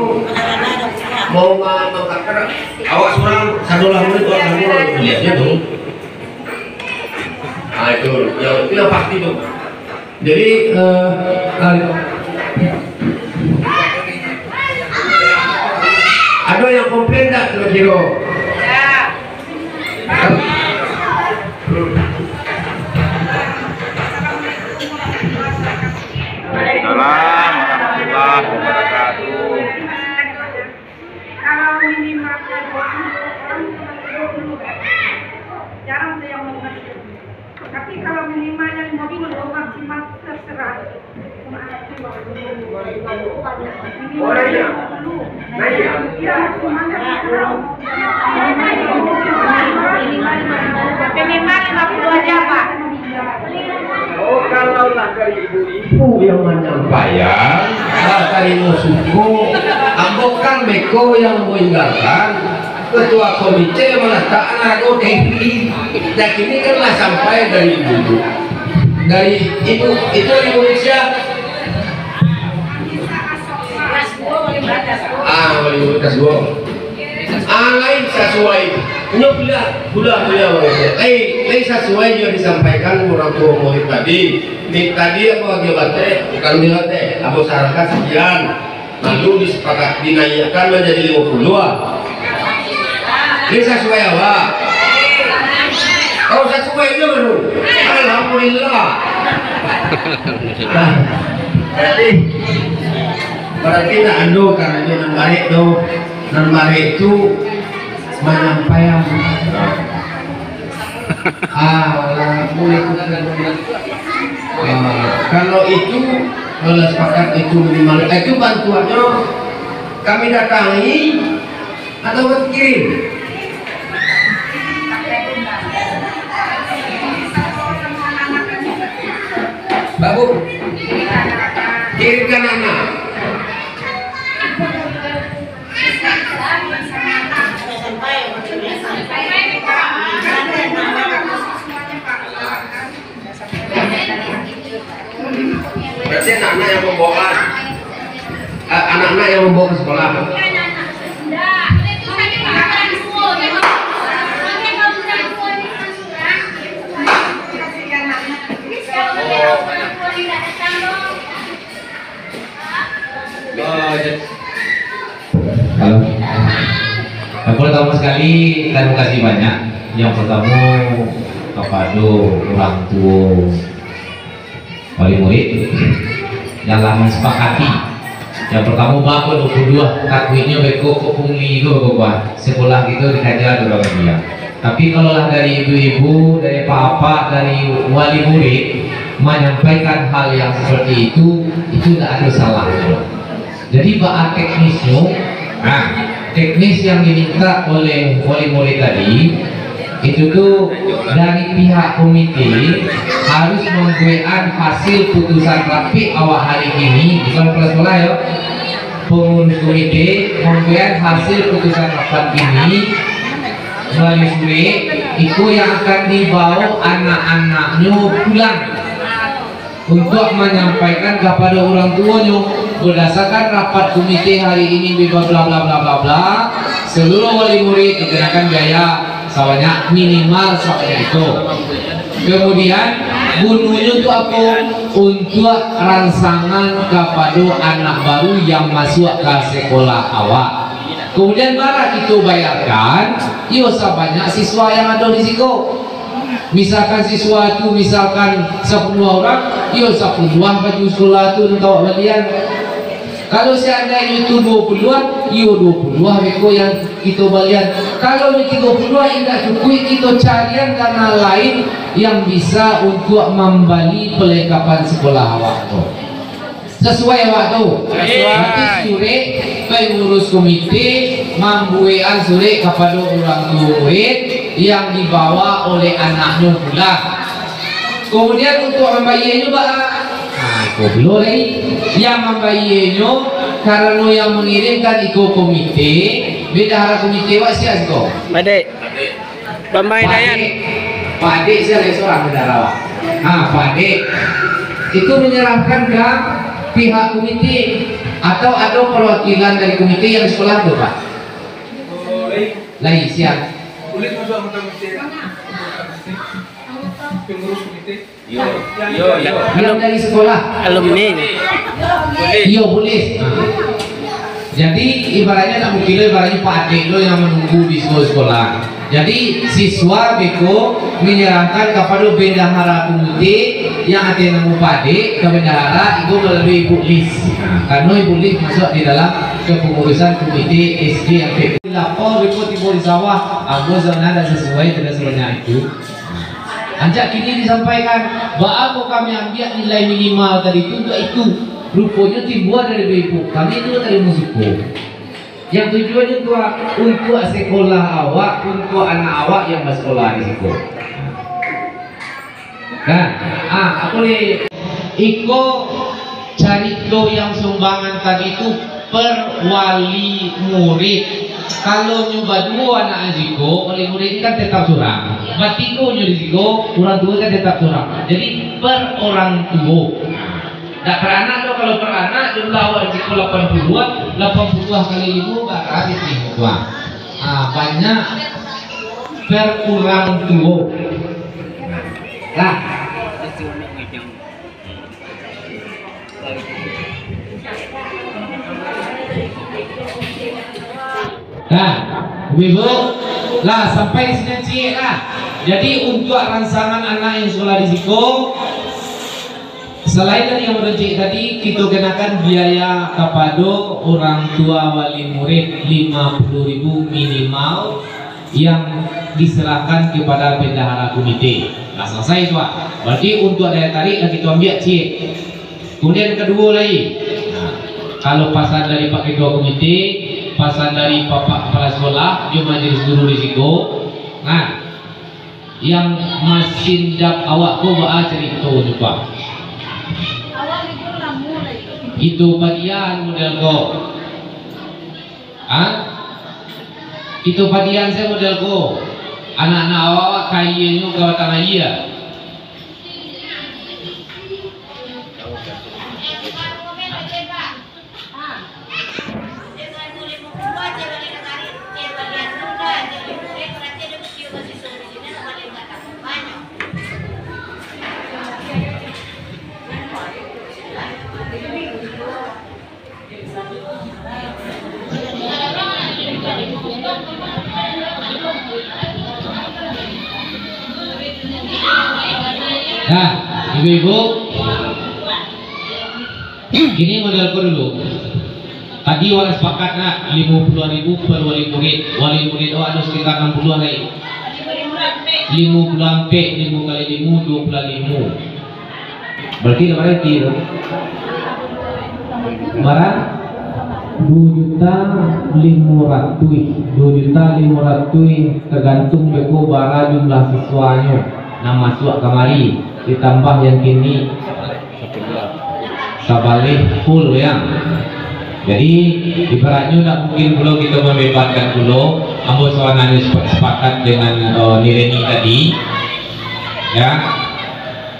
mau mengatakan awak seorang sadolah murid lihatnya tuh. Nah itu yang pasti tuh. Jadi ada yang komplain tak kira-kira? Waalaikumsalam warahmatullahi wabarakatuh. Kalau minimal 20 jarang ada yang mau ngasih. Tapi kalau minimalnya 50 maksimal terserah. Minimal 50 aja Pak. Oh kalau lah dari ibu-ibu yang menyampaikan, dari musuhku, ambokan Meko yang meninggalkan, ketua komite meletakkan aku TNI, dan ini kan lah sampai dari ibu, dari ibu itu Indonesia. Boleh kelas 2. Lain sesuai. Ini pula lain sesuai yang disampaikan orang tua murid tadi. Tadi apa agibate bukan milate, aku sarankan sekian. Lalu disepakati dinaikkan menjadi 50. Ini sesuai apa? Kalau sesuai itu baru. Alhamdulillah. Berarti tak ando karena dia balik tuh nomor itu menyampaikan kalau itu kalau sepakat itu minimal itu bantuannya kami datangi atau kirim. Babu kirimkan anak. Berarti anak-anak yang membawa anak-anak yang membawa ke sekolah. Halo. Pertama sekali terima kasih banyak. Yang pertama kepada orang tua wali murid yang lama sepakati. Yang pertama bapak 22 takwinnya beko pungli itu bapak sekolah itu dikajar orang dia. Tapi kalau lah dari ibu-ibu, dari papa, dari wali murid menyampaikan hal yang seperti itu tidak ada salahnya. Jadi bahas teknisnya, teknis yang diminta oleh wali murid tadi itu tuh dari pihak komite harus membuat hasil putusan rapi awal hari ini, bukan kepala sekolah ya, pengurus komite membuat hasil putusan rapat ini melalui surat itu yang akan dibawa anak-anaknya pulang untuk menyampaikan kepada orang tuanya berdasarkan rapat komite hari ini bla bla bla bla bla bla. Seluruh wali murid dikenakan biaya sebanyak minimal sebanyak itu. Kemudian bunyinya itu apa? Untuk rangsangan kepada anak baru yang masuk ke sekolah awal. Kemudian barat itu bayarkan, yo sebanyak siswa yang ada di situ. Misalkan siswa itu misalkan 10 orang, yo 10 baju sekolah itu untuk balian. Kalau seandainya itu 20-an, yo 20 beko yang kita balian. Kalau 30 tidak cukup, kita carian dana lain yang bisa untuk membeli perlengkapan sekolah awak tu. Sesuai awak tu. Nanti sore pengurus komite membuat sore kepada orang tua yang dibawa oleh anaknya pula. Kemudian untuk membayarnya belum yang membayarnya karena yang mengirimkan ikut komite beda harap komite wak siap kau Padek Bambang Hidayat Pak Adik saya seorang bendara Pak Adik itu menyerahkan ke pihak komite atau ada perwakilan dari komite yang sekolah itu Pak lain siap boleh masuk anggota komite pengurus komite yo yang dari sekolah alumni iya boleh jadi ibaratnya tak mungkin ibaratnya Pak Adik lo yang menunggu di sekolah jadi siswa beko menyerahkan kepada bendahara komite yang ada nama Pak Adik ke bendahara itu melalui Ibu Lis karena Ibu Lis masuk di dalam kepengurusan komite SD MP lapor beko timur di sawah anggota dan sesuai dengan sebenarnya itu. Anjak kini disampaikan bahwa kami ambil nilai minimal tadi itu rupanya timbul dari ibu kami itu dari musiko yang tujuannya untuk sekolah awak untuk anak awak yang bersekolah di situ kan aku lihat iko carito yang sumbangan tadi itu per wali murid. Kalau nyoba dua anak Aziko, oleh murid kan tetap surang. Batiko nyoba Aziko, orang tua kan tetap surang. Jadi per orang tua. Tak per anak kalau per anak jumlah awal Aziko 82 kali 5 berarti 5. Banyak per orang tua. Lah. Nah, ibu, lah sampai sini cik lah. Jadi untuk rangsangan anak yang sekolah di Siko, Selain dari yang merujuk tadi, kita kenakan biaya kepada orang tua wali murid 50.000 minimal yang diserahkan kepada bendahara komite. Nah, selesai Pak. Berarti untuk daya tarik lagi kita ambil cik. Kemudian kedua lagi, nah, kalau pasan dari Pak Ketua Komite, pasan dari Bapak Kepala Sekolah, jumlah majelis guru risiko. Nah, yang masih dap awak ko ba cerita juga. Itu bagian model ko. Itu bagian saya model ko. Anak-anak awak kayaknya kawatan iya. Nah, ibu-ibu, gini modelku dulu. Tadi orang sepakat nak 50.000 per wali murid. Wali murid ada sekitar 60 lagi. 50 sampai 5 kali 5 25. Berarti berarti itu. Barang 2.500.000 tergantung beko bara jumlah siswanya. Nah masuk kamari ditambah yang kini sabalik full ya. Jadi ibaratnya tak mungkin pulau kita membebaskan pulau. Ambo sawananya sepakat dengan nilai ini tadi ya.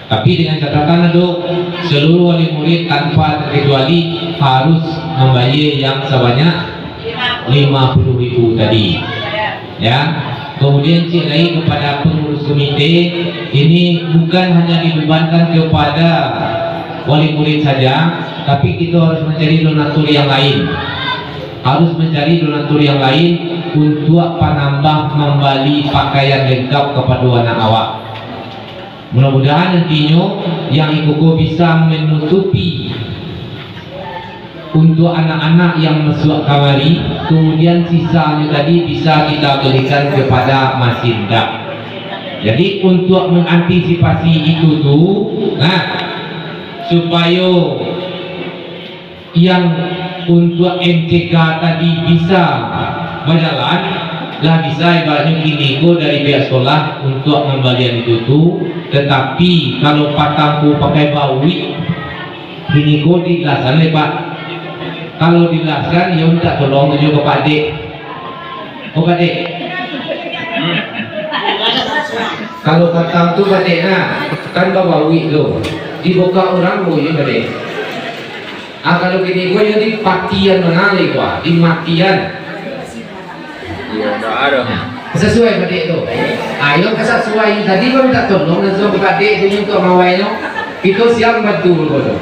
Tapi dengan catatan itu seluruh wali murid tanpa terkecuali harus membayar yang sebanyak 50.000 tadi ya. Kemudian cik lagi kepada pengurus komite, ini bukan hanya dibebankan kepada wali murid saja, tapi kita harus mencari donatur yang lain. Harus mencari donatur yang lain untuk penambah membeli pakaian lengkap kepada anak awak. Mudah-mudahan nantinya yang ikuko bisa menutupi untuk anak-anak yang masuk kamari, kemudian sisanya tadi bisa kita berikan kepada Masinda. Jadi untuk mengantisipasi itu tuh, nah supaya yang untuk MCK tadi bisa berjalan, lah bisa ibaratnya gini ko dari pihak sekolah untuk pembelian itu tuh. Tetapi kalau patangku pakai bawi, gini ko dijelaskan Pak. Kalau dijelaskan ya minta tolong tunjuk ke Pak Dek. Oh Pak Dek. Kalau patang tu Pak Dek nah, kan bawawi tu. Dibuka orang tu ya Pak Dek. Kalau gini gua jadi patian menali gua, di matian. Iya, ada. Sesuai Pak Dek tu. Ayo sesuai tadi gua minta tolong langsung ke Pak Dek dia untuk mawai no. Itu siap bantu gua tu.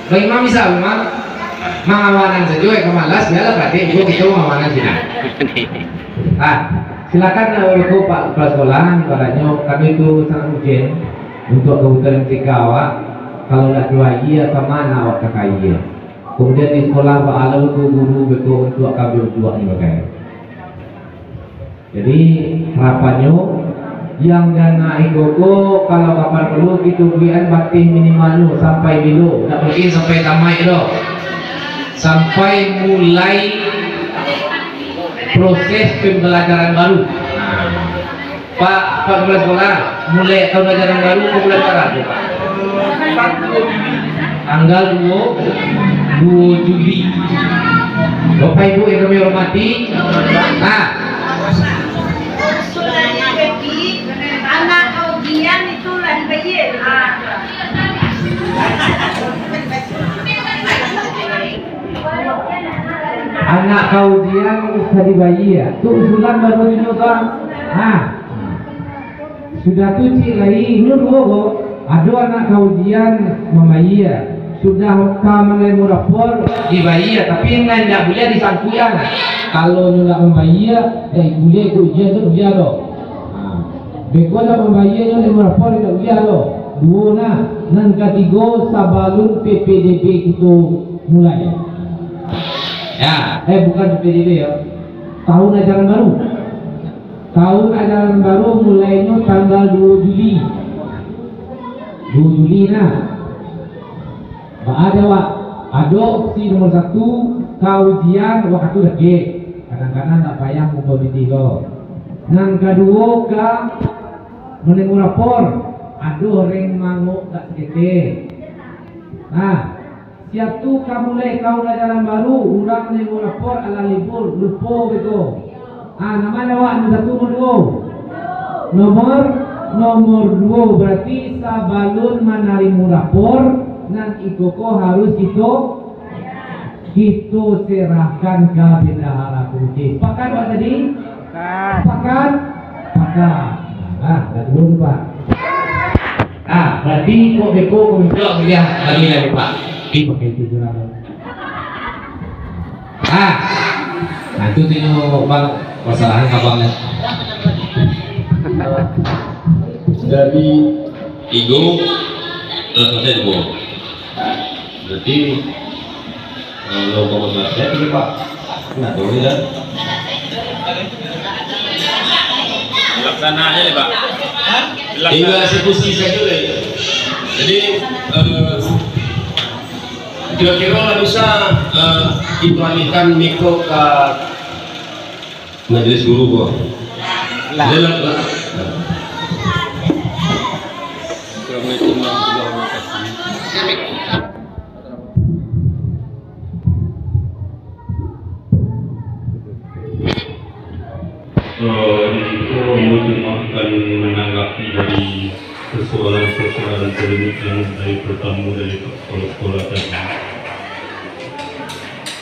Bagaimana bisa memang mengawanan saja ke malas biarlah berarti ibu kita mengawanan sini. Silakan untuk Pak Kepala Sekolah ibaratnya kami itu sangat ujian untuk kebutuhan MCK awak. Kalau nak jual iya kemana awak kakak iya. Kemudian di sekolah Pak Alau itu guru betul untuk kami berdua ini pakai. Jadi harapannya yang dana ikoko kalau kapan perlu kita belian batin minimal sampai dulu, tak mungkin sampai tamat itu. Sampai mulai proses pembelajaran baru. Pak Kepala Sekolah mulai tahun ajaran baru ke bulan Maret Pak. Tanggal 2 Juli. Bapak Ibu yang kami hormati, anak ujian itu lagi bayar. Anak kaujian bisa dibayar. Tuh usulan baru ini kan. Sudah tuh cik lagi nurut. Ada anak kaujian membayar. Sudah kamu merapor dibayar. Tapi yang lain tidak boleh disangkuyan. Kalau nolak membayar, boleh ujian itu ujian loh. Bekola membayarnya merapor tidak ujian loh. dua nah. Nan ketiga sabalun PPDB itu mulai. Ya, Bukan PPDB ya. Tahun ajaran baru. Tahun ajaran baru mulainya tanggal 2 Juli. 2 Juli nah. Ada wak. Ada opsi nomor 1 kaujian waktu lagi. Kadang-kadang tak payah mau tiga. Nan kedua ka menemu rapor. Aduh ring manguk tak sedikit. Nah, siap tu kamu mulai kau jalan baru, urang menemu rapor ala libur, lupa gitu. Namanya wak nomor 2 berarti sabalun menarimu rapor, nan ikoko harus kita serahkan ke bendahara kunci. Sepakat Pak tadi? Sepakat. Nah, dulu Pak. berarti kok beko kumpul ya lagi lagi Pak. Pakai tidur apa? Nah itu tino Bang permasalahan kapalnya. Dari Igo terus ada di bawah. Berarti lo mau saya ini Pak. Nah tahu ya. Laksana aja deh Pak. Tinggal eksekusi saja deh. Jadi kira-kira nggak bisa itu alihkan mikro ke majelis guru kok. Itu akan menanggapi dari persoalan-persoalan polemik yang dari pertama dari sekolah-sekolah tadi.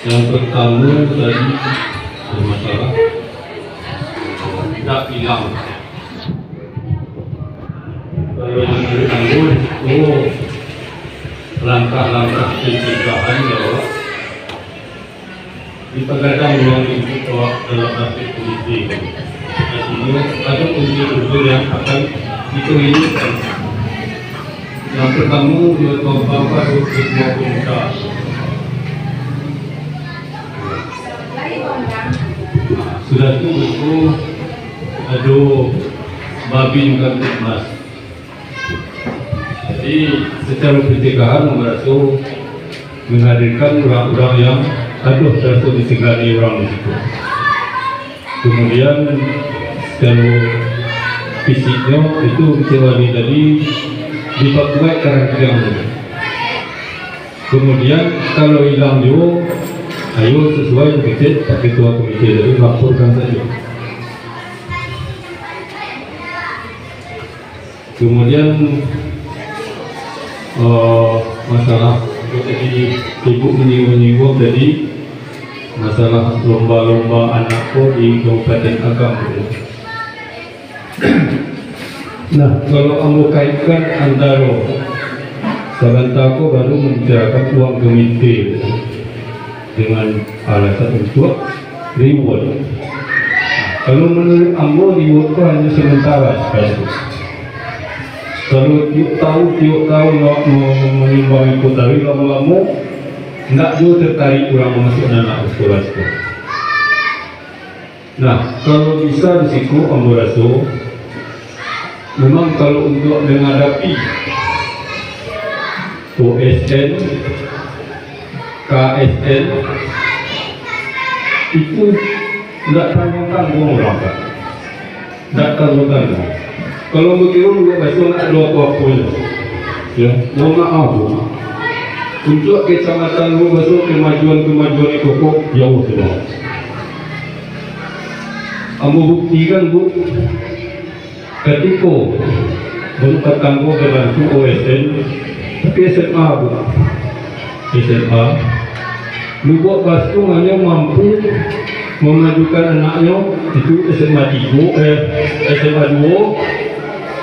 Yang pertama tadi bermasalah tidak hilang. Kalau menurut itu langkah-langkah pencegahan bahwa dipegadang ruang lingkup dalam aspek politik. Artinya ada unsur-unsur yang akan dituliskan. Yang pertama dia membawa sebuah komunitas. Sudah itu betul ada babin Kamtibmas. Jadi secara pencegahan merasa menghadirkan orang-orang yang terasa disegani orang di situ. Kemudian secara fisiknya itu kecewani tadi dipakai karantina. Kemudian kalau hilang juga, ayo sesuai dengan Pak Ketua Komite tadi laporkan saja. Kemudian masalah tadi ibu menyinggung tadi masalah lomba-lomba anakku di Kabupaten Agam. Nah, kalau kamu kaitkan antara Sabantaku baru membicarakan uang komite dengan alasan untuk reward. Kalau menurut Ambo reward itu hanya sementara sekali. Kalau tiap tahu nak menimbang ikut dari lama-lama, tidak juga tertarik orang masuk anak sekolah. Nah, kalau bisa di situ Ambo rasa, memang kalau untuk menghadapi OSN, KSN itu tidak tanggung-tanggung orang kan, tidak tanggung-tanggung. Kalau begitu juga besok nak ada apa-apa ya, mohon maaf untuk kecamatan lu besok kemajuan itu kok jauh semua. Kamu buktikan bu, ketika baru ketangguh berbantu OSN, tapi SMA bu, SMA, lu buat basu hanya mampu memajukan anaknya itu SMA 3, SMA 2.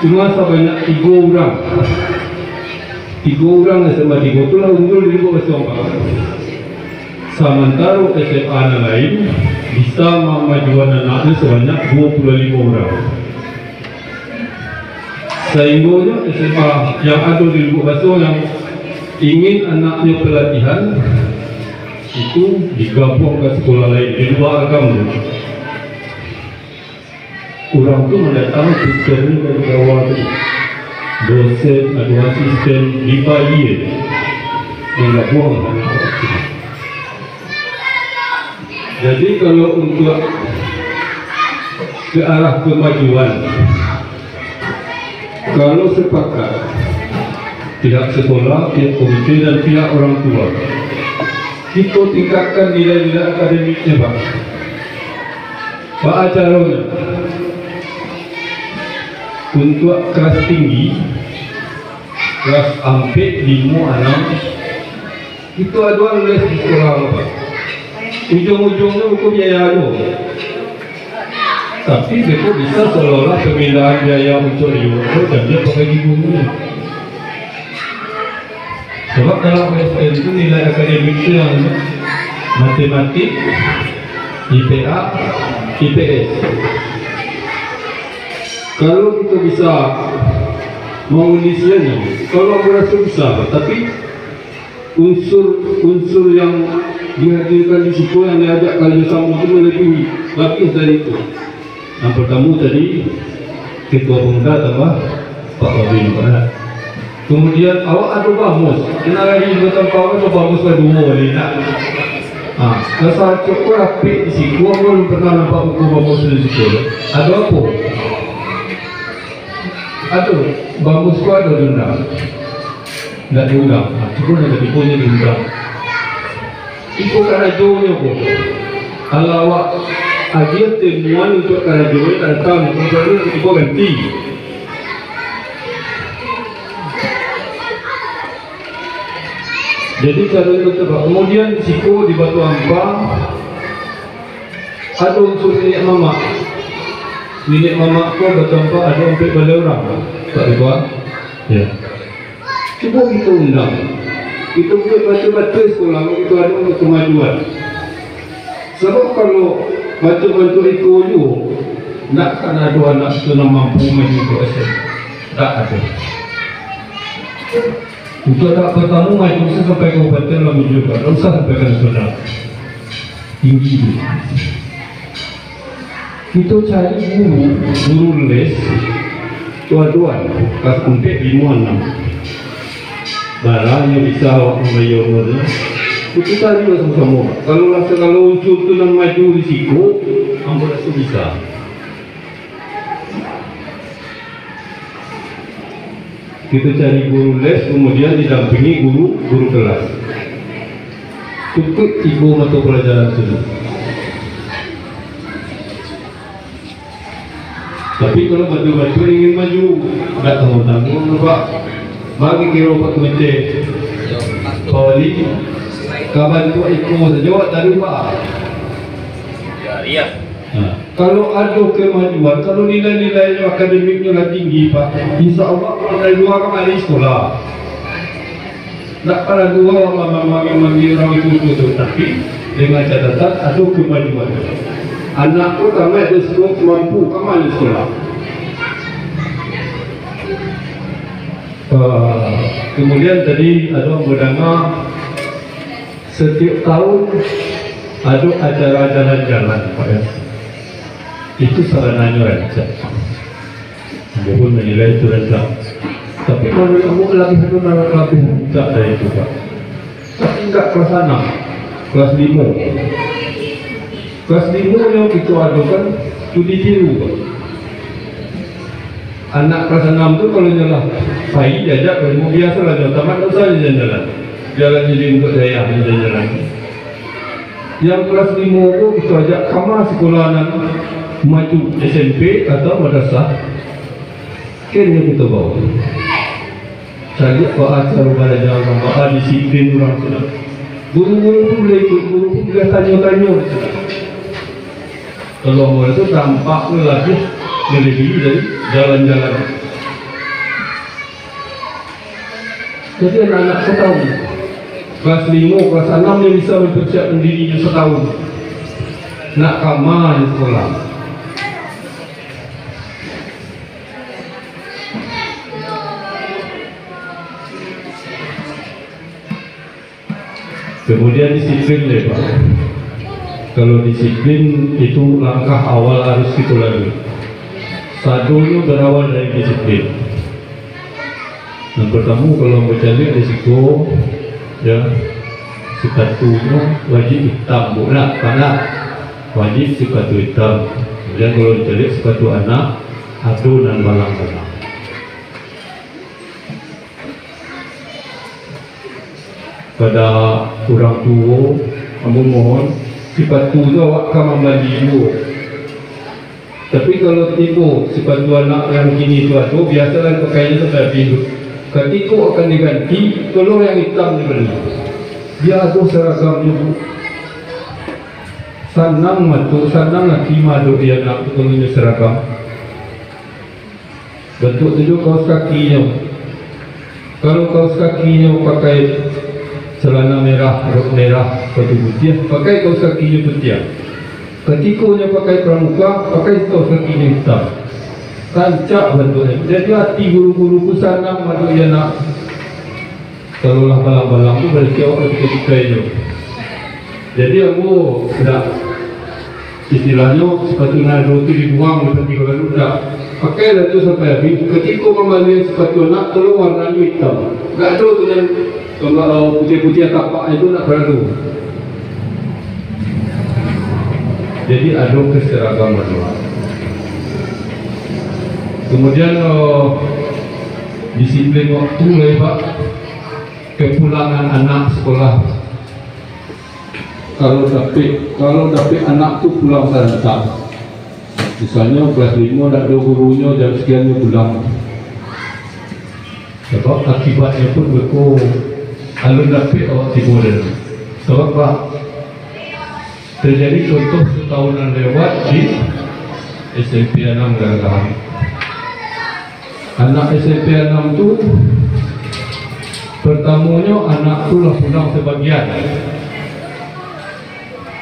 Cuma sebanyak 3 orang SMA 3 itu lah unggul di bawah SMA. Sementara SMA yang lain bisa memajukan anaknya sebanyak 25 orang. Sehingganya SMA yang ada di Lubuk Basuh yang ingin anaknya pelatihan itu digabung ke sekolah lain di luar agama. Orang tu mendatang tutor ni dari awal tu, dosen atau asisten dibayar menggabung anak. Jadi kalau untuk ke arah kemajuan, kalau sepakat pihak sekolah, pihak komite dan pihak orang tua, kita tingkatkan nilai-nilai akademiknya Pak. Pak acaranya untuk kelas tinggi, kelas 4, 5, 6 itu ada les di sekolah Pak. Ujung-ujungnya buku biaya ada, tapi mereka bisa seolah-olah pemindahan biaya untuk Euro dan dia pakai di bumi. Sebab dalam PSN itu nilai akademik itu yang matematik, IPA, IPS. Kalau kita bisa mengundisinya, kalau berasa bisa, tapi unsur yang dihadirkan di situ yang diajak kerjasama itu melebihi lapis dari itu. Yang pertama tadi Ketua Pemuda tambah Pak Wabin Barat. Kemudian awak ada bamus, kena lagi betul kau itu bamus kedua ni nak. Kesal cukup rapi di situ, aku belum pernah nampak buku bamus di situ. Ada apa? Ada bamus kau ada diundang, tidak diundang. Cukup nak tipunya diundang. Itu karena jauhnya pun. Kalau awak ajar temuan untuk karena jauhnya datang, kemudian ibu ganti. Jadi cara itu terbaik. Kemudian siku di Batu Ampang ada unsur nenek mama. Nenek mama ko Batu Ampang ada untuk balai orang. Tak lupa? Ya. Cuba kita undang. Kita buat baca-baca sekolah, kita ada untuk kemajuan. Sebab kalau baca-baca itu juga, nakkan ada anak itu yang mampu maju ke SM. Tak ada. Untuk tak pertama maju sampai kabupaten lama juga, tak usah sampai ke nasional. Tinggi itu. Kita cari guru les, tuan-tuan, kelas 4, 5, 6. Barang yang bisa awak membayar modal, kita cari bersama-sama. Kalau unsur tu nak maju risiko, ambil rasa bisa. Kita cari guru les, kemudian didampingi guru kelas. Cukup 3 mata pelajaran saja. Tapi kalau betul-betul ingin maju, tak tanggung-tanggung Pak. Bagi kira Pak Komite Pak Wali, kawan tu ikut saja, awak tak lupa. Ya. Kalau ada kemajuan, kalau nilai-nilai akademiknya lah tinggi Pak, insya Allah pada dua kembali sekolah. Tak pada dua mami orang itu, tapi dengan catatan ada kemajuan. Anak tu kami ada semua mampu kembali sekolah. Kemudian tadi ada mendengar setiap tahun ada acara jalan-jalan Pak ya. Itu sarananya rancang. Walaupun menilai itu rancang. Tapi kalau kamu lagi satu nama lebih tak ada itu Pak. Tapi enggak kelas 6, kelas 5. Kelas 5 yang kita adukan studi tiru Pak. Anak kelas 6 tu kalau nyalah pagi diajak ilmu biasa lah, tamat tak usah jalan-jalan. Jalan jadi untuk saya jalan-jalan. Yang kelas 5 tu kita ajak kamar sekolah anak maju SMP atau madrasah. Kena kita bawa. Cari Pak acara belajar orang Pak disiplin orang sudah. Guru-guru pun boleh ikut, guru pun boleh tanya-tanya. Kalau orang itu tampak lagi melebihi dari jalan-jalan. Jadi anak-anak setahun kelas 5, kelas 6 dia bisa mempersiapkan dirinya setahun nak kamar di sekolah. Kemudian disiplin deh Pak. Kalau disiplin itu langkah awal harus kita lalui. Satunya berawal dari disiplin. Yang pertama kalau bercalik risiko, ya sepatunya wajib hitam, bukan karena wajib sepatu hitam. Kemudian kalau bercalik sepatu anak, adunan balang-balang. Pada orang tua, kamu mohon sepatu tu awak kan membeli dua. Tapi kalau tipu sepatu anak yang kini tu ada, biasalah pakainya sampai biru. Ketika akan diganti, kalau yang hitam dibeli, dia ada seragamnya. Senang matu, senang lagi madu dia nak punya seragam. Bentuk tu kaos kakinya. Kalau kaos kakinya pakai celana merah, rok merah, sepatu putih, pakai kaos kakinya putih. Ketikanya pakai pramuka, pakai kaos kakinya hitam. Kancak bentuknya. Jadi hati guru-guru ku senang madu dia nak. Kalau lah balang-balang tu berarti awak ketika itu. Jadi aku tidak istilahnya sepatu nado itu dibuang lepas 3 kali tidak. Pakailah tu sampai habis. Ketika membeli sepatu anak telur warnanya hitam. Tak ada tu yang kalau putih-putih tapak itu nak perlu. Jadi ada keseragaman. Kemudian disiplin waktu lah Pak. Kepulangan anak sekolah. Kalau dapat anak tu pulang serentak. Misalnya kelas 5 tak ada gurunya jam sekian dia pulang. Sebab akibatnya pun berku alun dapat awak tiba dia. Sebab Pak, terjadi contoh setahunan lewat di SMP 6 Garagaan. Anak SMP 6 tu pertamanya anak tu lah pulang sebagian.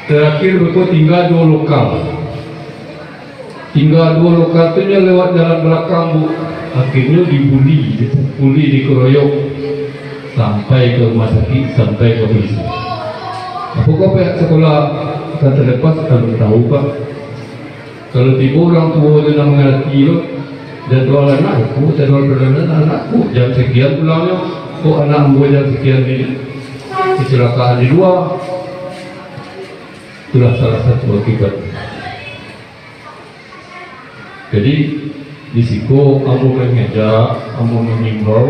Terakhir berku tinggal 2 lokal. Tinggal 2 lokal tu lewat jalan belakang Bu. Akhirnya dibuli, dipukuli, dikeroyok sampai ke rumah sakit, sampai ke polisi. Apakah pihak sekolah kata lepas kalau tahu Pak? Kalau tiba orang tua dia nak mengerti tu, jadual anakku, jadual perjalanan anakku, jam sekian pulangnya, kok anak ambil jam sekian ni kecelakaan di luar. Itulah salah satu akibat. Jadi risiko kamu mengejak, kamu mengimbau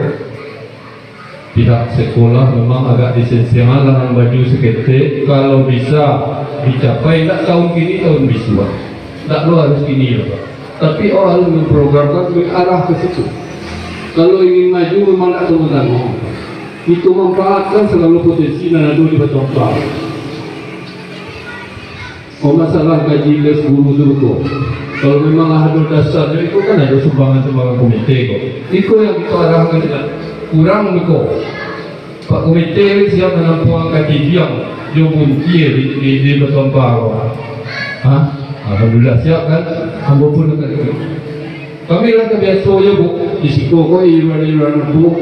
pihak sekolah memang agak disensial dengan baju seketik. Kalau bisa dicapai tak tahun kini tahun bisu, tak lo harus kini Pak. Tapi orang memprogramkan ke arah ke situ. Kalau ingin maju memang tak tanggung-tanggung. Itu memanfaatkan segala potensi dan ada di betul-betul. Masalah gaji les guru tu kalau memang ada dasarnya itu kan ada sumbangan-sumbangan komite kok. Itu yang kita arahkan kurang kok. Pak komite siap menampung gaji diam, dia bunci di betul-betul. Alhamdulillah siap kan? Ambo pun dekat itu. Kami lah kebiasaan je Bu. Risiko kau iluan-iluan Bu.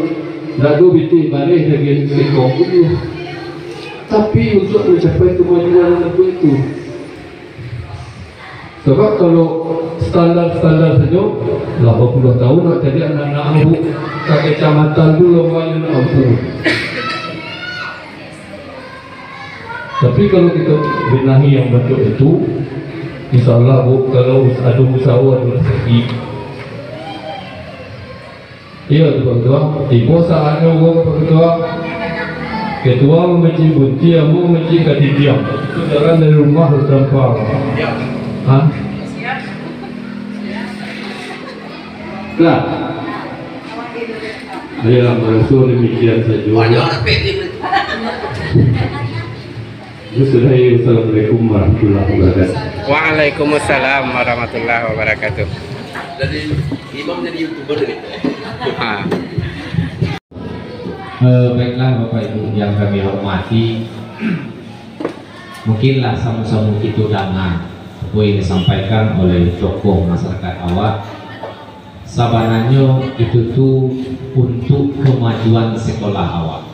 Dah 2 bintik balik lagi risiko tu. Tapi untuk mencapai kemajuan itu. Sebab kalau standar-standar saja 80 tahun nak jadi anak-anak ambu kat kecamatan tu lomanya nak ambu. Tapi kalau kita benahi yang bentuk itu, insyaAllah Bu, kalau ada usaha ada rezeki. Iya Ketua, tiba saatnya Bu Ketua membenci bunti, ambu membenci katidiam. Itu jalan dari rumah harus tanpa. Nah, ayolah beransur demikian saja. Assalamualaikum warahmatullahi wabarakatuh. Waalaikumsalam warahmatullahi wabarakatuh. Jadi imam jadi YouTuber ni. Baiklah Bapak Ibu yang kami hormati, mungkinlah sama-sama kita dengar apa yang disampaikan oleh tokoh masyarakat awak. Sabananya itu tu untuk kemajuan sekolah awak.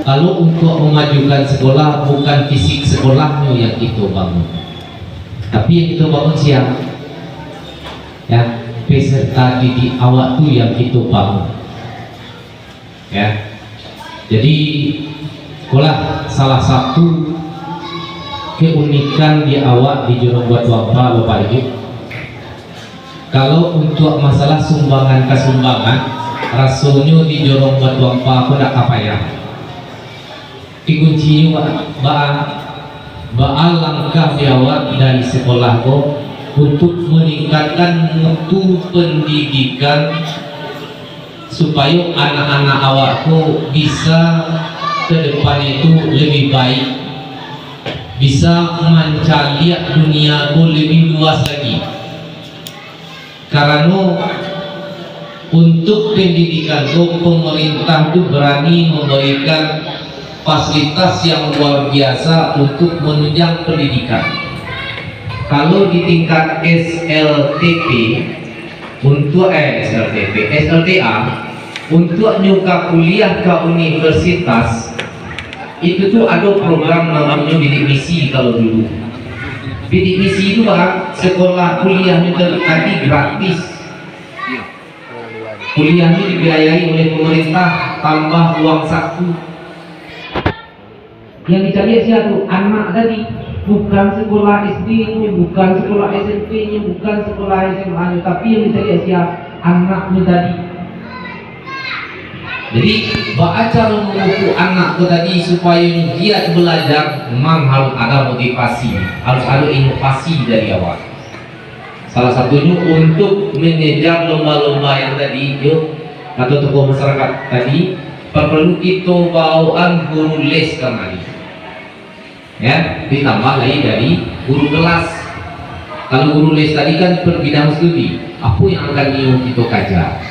Kalau untuk memajukan sekolah, bukan fisik sekolahnya yang kita bangun, tapi yang kita bangun siapa? Ya, peserta didik awak tu yang kita bangun. Ya, jadi sekolah salah satu keunikan di awak di Jurong Batuampa, Bapak Ibu. Kalau untuk masalah sumbangan kesumbangan, rasanya di Jurong Batuampa aku tak kapayah. Dikuncinya baal langkah awak dari sekolah ko untuk meningkatkan mutu pendidikan supaya anak-anak awak ko bisa ke depan itu lebih baik, bisa mencari dunia ko lebih luas lagi. Karena untuk pendidikan ko pemerintah itu berani memberikan fasilitas yang luar biasa untuk menunjang pendidikan. Kalau di tingkat SLTP untuk SLTA untuk nyuka kuliah ke universitas itu tuh ada program namanya bidik misi. Kalau dulu bidik misi itu sekolah kuliahnya tadi gratis, kuliahnya dibiayai oleh pemerintah tambah uang saku. Yang dicari siapa? Anak tadi, bukan sekolah SD-nya, bukan sekolah SMP-nya, bukan sekolah SMA-nya, tapi yang dicari siapa? Anaknya tadi. Jadi, cara memupuk anak tadi supaya giat belajar, memang harus ada motivasi, harus ada inovasi dari awal. Salah satunya untuk mengejar lomba-lomba yang tadi, atau tokoh masyarakat tadi, perlu kita bawaan guru les kembali. Ya, ditambah lagi dari guru kelas. Kalau guru les tadi kan per bidang studi, apa yang akan kita kajar?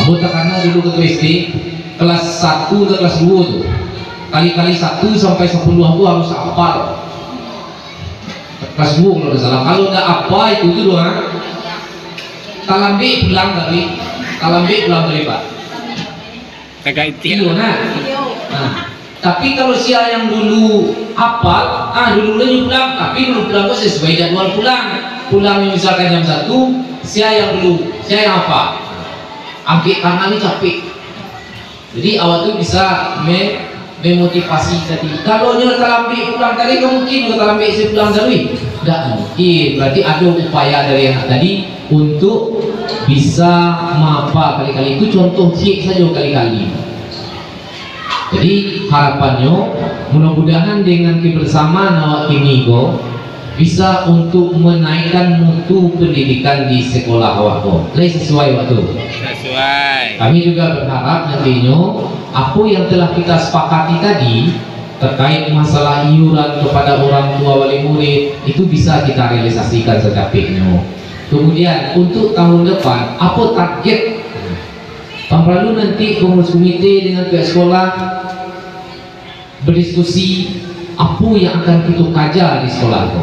Aku karena dulu ke SD kelas 1 ke kelas 2 tuh kali-kali 1 sampai 10 aku harus hafal. Kelas 2 kalau tidak salah. Kalau nggak apa itu doang. Kalambe pulang dari Pak. Kagak itu. Iya, nah. Tapi kalau sia yang dulu hafal, dulu pulang, tapi dulu pulang kok sesuai jadwal pulang misalkan jam 1, sia yang hafal, ambil karena ini capek. Jadi awal itu bisa memotivasi tadi. Kalau nyoba talambi pulang tadi, mungkin talambi saya pulang tadi, tidak mungkin. Berarti ada upaya dari anak tadi untuk bisa mapa kali-kali. Itu contoh cik saja kali-kali. Jadi harapannya mudah-mudahan dengan kebersamaan awak ini bisa untuk menaikkan mutu pendidikan di sekolah awak sesuai waktu. Sesuai. Kami juga berharap nantinya apa yang telah kita sepakati tadi terkait masalah iuran kepada orang tua wali murid itu bisa kita realisasikan secapeknya. Kemudian untuk tahun depan apa target? Tahun lalu nanti pengurus komite dengan pihak sekolah berdiskusi apa yang akan kita kajar di sekolah itu.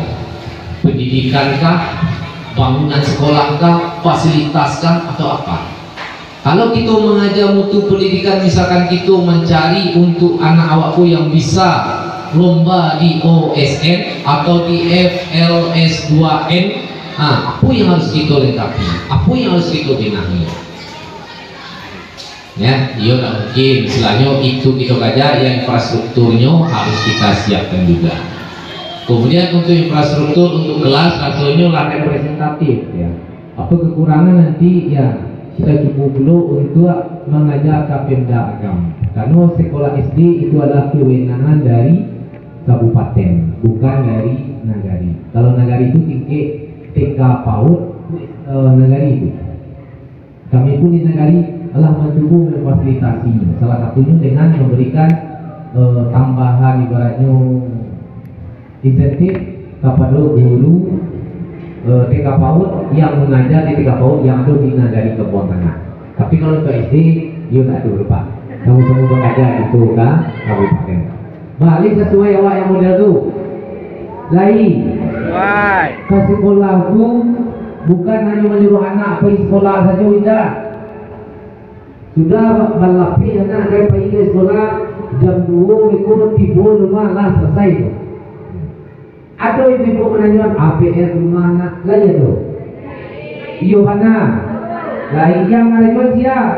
Pendidikankah, bangunan sekolahkah, fasilitaskah, atau apa? Kalau kita mengajar mutu pendidikan, misalkan kita mencari untuk anak awakku yang bisa lomba di OSN atau di FLS2N, apa yang harus kita lengkapi? Apa yang harus kita benahi? Ya, dia nggak mungkin istilahnya itu kita kajar, yang infrastrukturnya harus kita siapkan juga. Kemudian untuk infrastruktur untuk kelas rasanya latihan presentatif ya. Apa kekurangan nanti ya kita cukup dulu untuk mengajar Kapemda Agam. Karena sekolah SD itu adalah kewenangan dari kabupaten, bukan dari nagari. Kalau nagari itu tingkat TK PAUD nagari itu. Kami pun di nagari telah mencoba memfasilitasi, salah satunya dengan memberikan tambahan ibaratnya insentif kepada guru TK PAUD yang mengajar di TK PAUD yang ada di nagari Kebon Tengah. Tapi kalau ke SD dia tak ada Pak, sama-sama mengajar itu kan kabupaten. Balik sesuai awak yang model tu. Lain. Ke sekolahku bukan hanya menyuruh anak pergi sekolah saja, tidak. Sudah balapi anak saya pergi sekolah jam 2 ikut tiba rumah lah selesai. Ada ibu menanyakan APR rumah anak lah ya tu. Yohana, lah yang menanyakan siapa?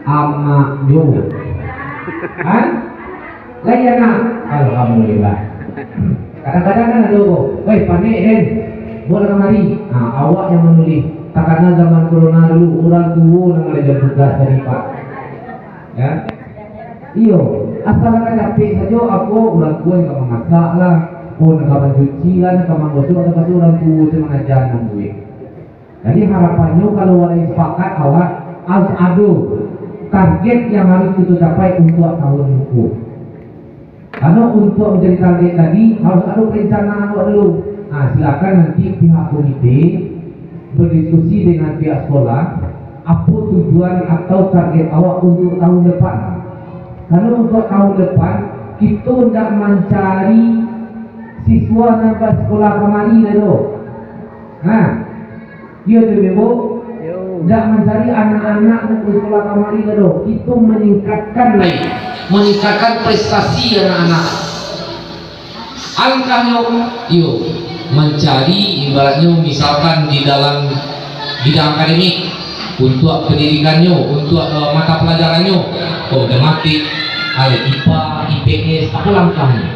Amak yo. Kan? Lah ya nak. Alhamdulillah. Kadang-kadang kan ada kok. Weh panik Den. Buat kemari. Nah, awak yang menulis. Karena zaman corona dulu orang tua yang melajar tugas dari Pak. Ya. Iyo, asalkan capek saja aku orang tua yang memasak lah, pun nak mencuci lah, nak menggosok atau kasih orang tua yang mengajar nungguin. Jadi harapannya kalau orang sepakat awak harus ada target yang harus kita capai untuk tahun itu. Karena untuk menjadi target tadi harus ada perencanaan awak dulu. Nah, silakan nanti pihak komite berdiskusi dengan pihak sekolah apa tujuan atau target awak untuk tahun depan. Karena untuk tahun depan kita tidak mencari siswa nambah sekolah kemari dulu. Nah, dia tu bebo tidak mencari anak-anak untuk sekolah kemari dulu. Itu meningkatkan lagi, meningkatkan prestasi anak-anak. Alangkahnya, yuk mencari ibaratnya misalkan di dalam bidang akademik untuk pendidikannya, untuk mata pelajarannya, matematik, IPA, IPS, apa langkahnya?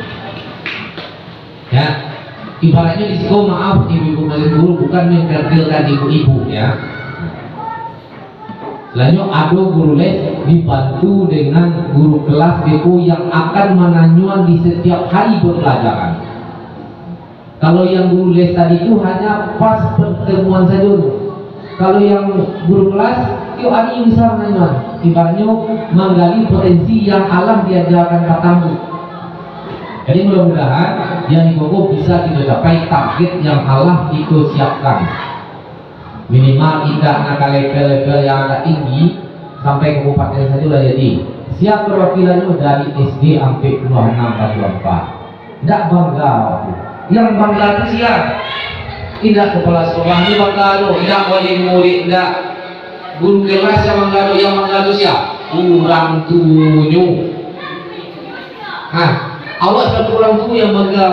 Ya, ibaratnya di sekolah maaf ibu-ibu guru bukan mengkerdilkan ibu-ibu ya. Lalu ada guru les dibantu dengan guru kelas depo yang akan menanyuan di setiap hari pembelajaran. Kalau yang guru les tadi itu hanya pas pertemuan saja. Kalau yang guru kelas itu ada yang bisa menanyuan. Ibaratnya menggali potensi yang alam diajarkan katamu. Jadi mudah-mudahan yang dikoko bisa kita capai target yang Allah itu siapkan. Minimal tidak nak level-level yang agak tinggi sampai kabupaten saja lah jadi. Siap perwakilannya dari SD sampai 26 24. Tidak bangga waktu. Yang bangga itu siap. Tidak kepala sekolah ini bangga loh. Tidak wali murid, tidak guru kelas yang bangga loh. Yang bangga itu siap. Orang tuanya. Nah, awak satu orang tua yang bangga.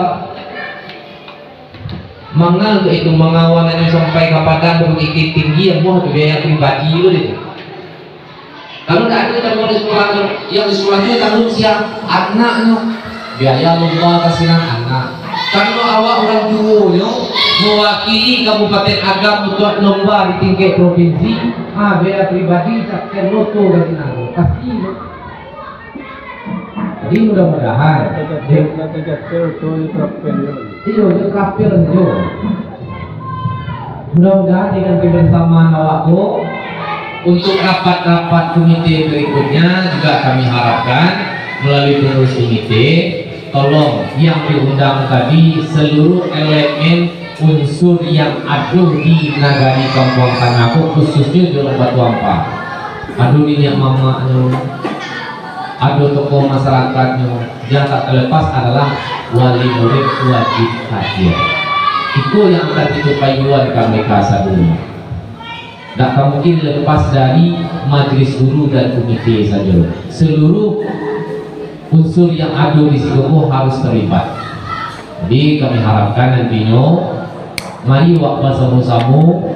Mangal itu mengawalannya sampai kepada begitu tinggi yang buah biaya pribadi itu deh. Kalau tidak ada tanggung di sekolah yang di sekolah itu tanggung siap anaknya biaya lomba kasihan anak. Kalau awak orang tua mewakili Kabupaten Agam untuk lomba di tingkat provinsi, biaya pribadi tak loto kasihan kasih. Jadi mudah-mudahan itu kapil saja. Mudah-mudahan dengan kebersamaan awakku untuk rapat-rapat komite berikutnya juga kami harapkan melalui pengurus komite tolong yang diundang tadi seluruh elemen unsur yang ada di nagari Kampung Tanahku khususnya di Batu Ampar. Aduh ini yang mamanya, ada tokoh masyarakatnya, yang tak terlepas adalah wali murid wajib hadir. Itu yang akan kita payuan kami kasar dulu. Tak mungkin lepas dari majelis guru dan komite saja. Seluruh unsur yang ada di situ harus terlibat. Jadi kami harapkan nantinya, mari waktu sama-sama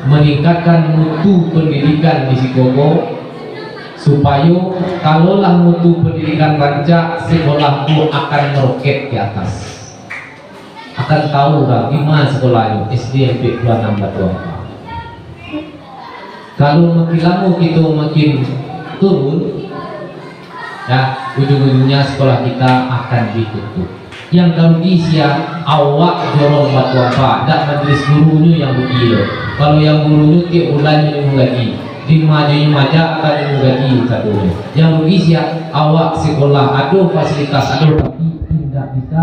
meningkatkan mutu pendidikan di Sikogo supaya kalaulah mutu pendidikan rancak sekolahku akan meroket ke atas, akan tahu lah di mana sekolahnya SD MP 26 Batu Ampar. Kalau makin lama kita makin turun ya ujung-ujungnya sekolah kita akan ditutup. Yang kalau dia awak dorong Batu Ampar tak majelis gurunya yang begila. Kalau yang gurunya tiap bulan minum lagi di majuin majak akan gaji satunya. Yang rugi siap awak sekolah ada fasilitas ada tapi tidak bisa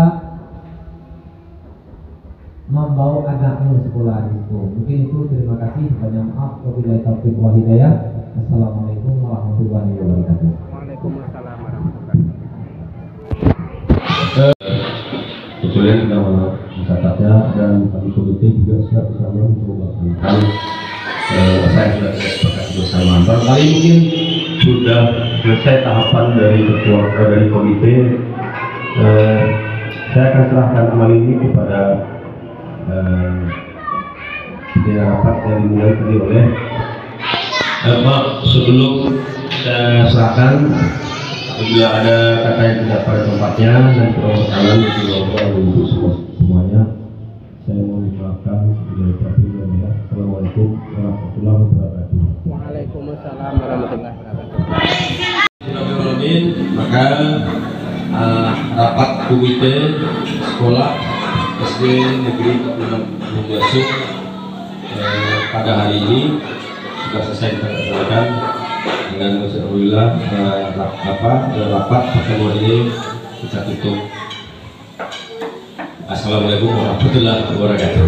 membawa anaknya sekolah itu. Mungkin itu, terima kasih, banyak maaf wabillahi taufiq wal hidayah. Assalamualaikum warahmatullahi wabarakatuh. Waalaikumsalam warahmatullahi wabarakatuh. Kemudian kita mencatatnya dan kami komite juga sudah bersama untuk melakukan saya sudah sepakat bersama barangkali mungkin sudah selesai tahapan dari ketua dari komite. Saya akan serahkan amal ini kepada rapat yang dimulai tadi oleh maaf, sebelum saya serahkan, apabila ada kata yang tidak pada tempatnya dan permasalahan yang dibawa untuk semuanya, saya mohon dimaafkan. Assalamualaikum warahmatullahi wabarakatuh. Waalaikumsalam warahmatullahi wabarakatuh. Maka rapat komite sekolah SD Negeri Bunggasung pada hari ini sudah selesai kita laksanakan dengan alhamdulillah. Rapat pertemuan ini kita tutup. Assalamualaikum warahmatullahi wabarakatuh.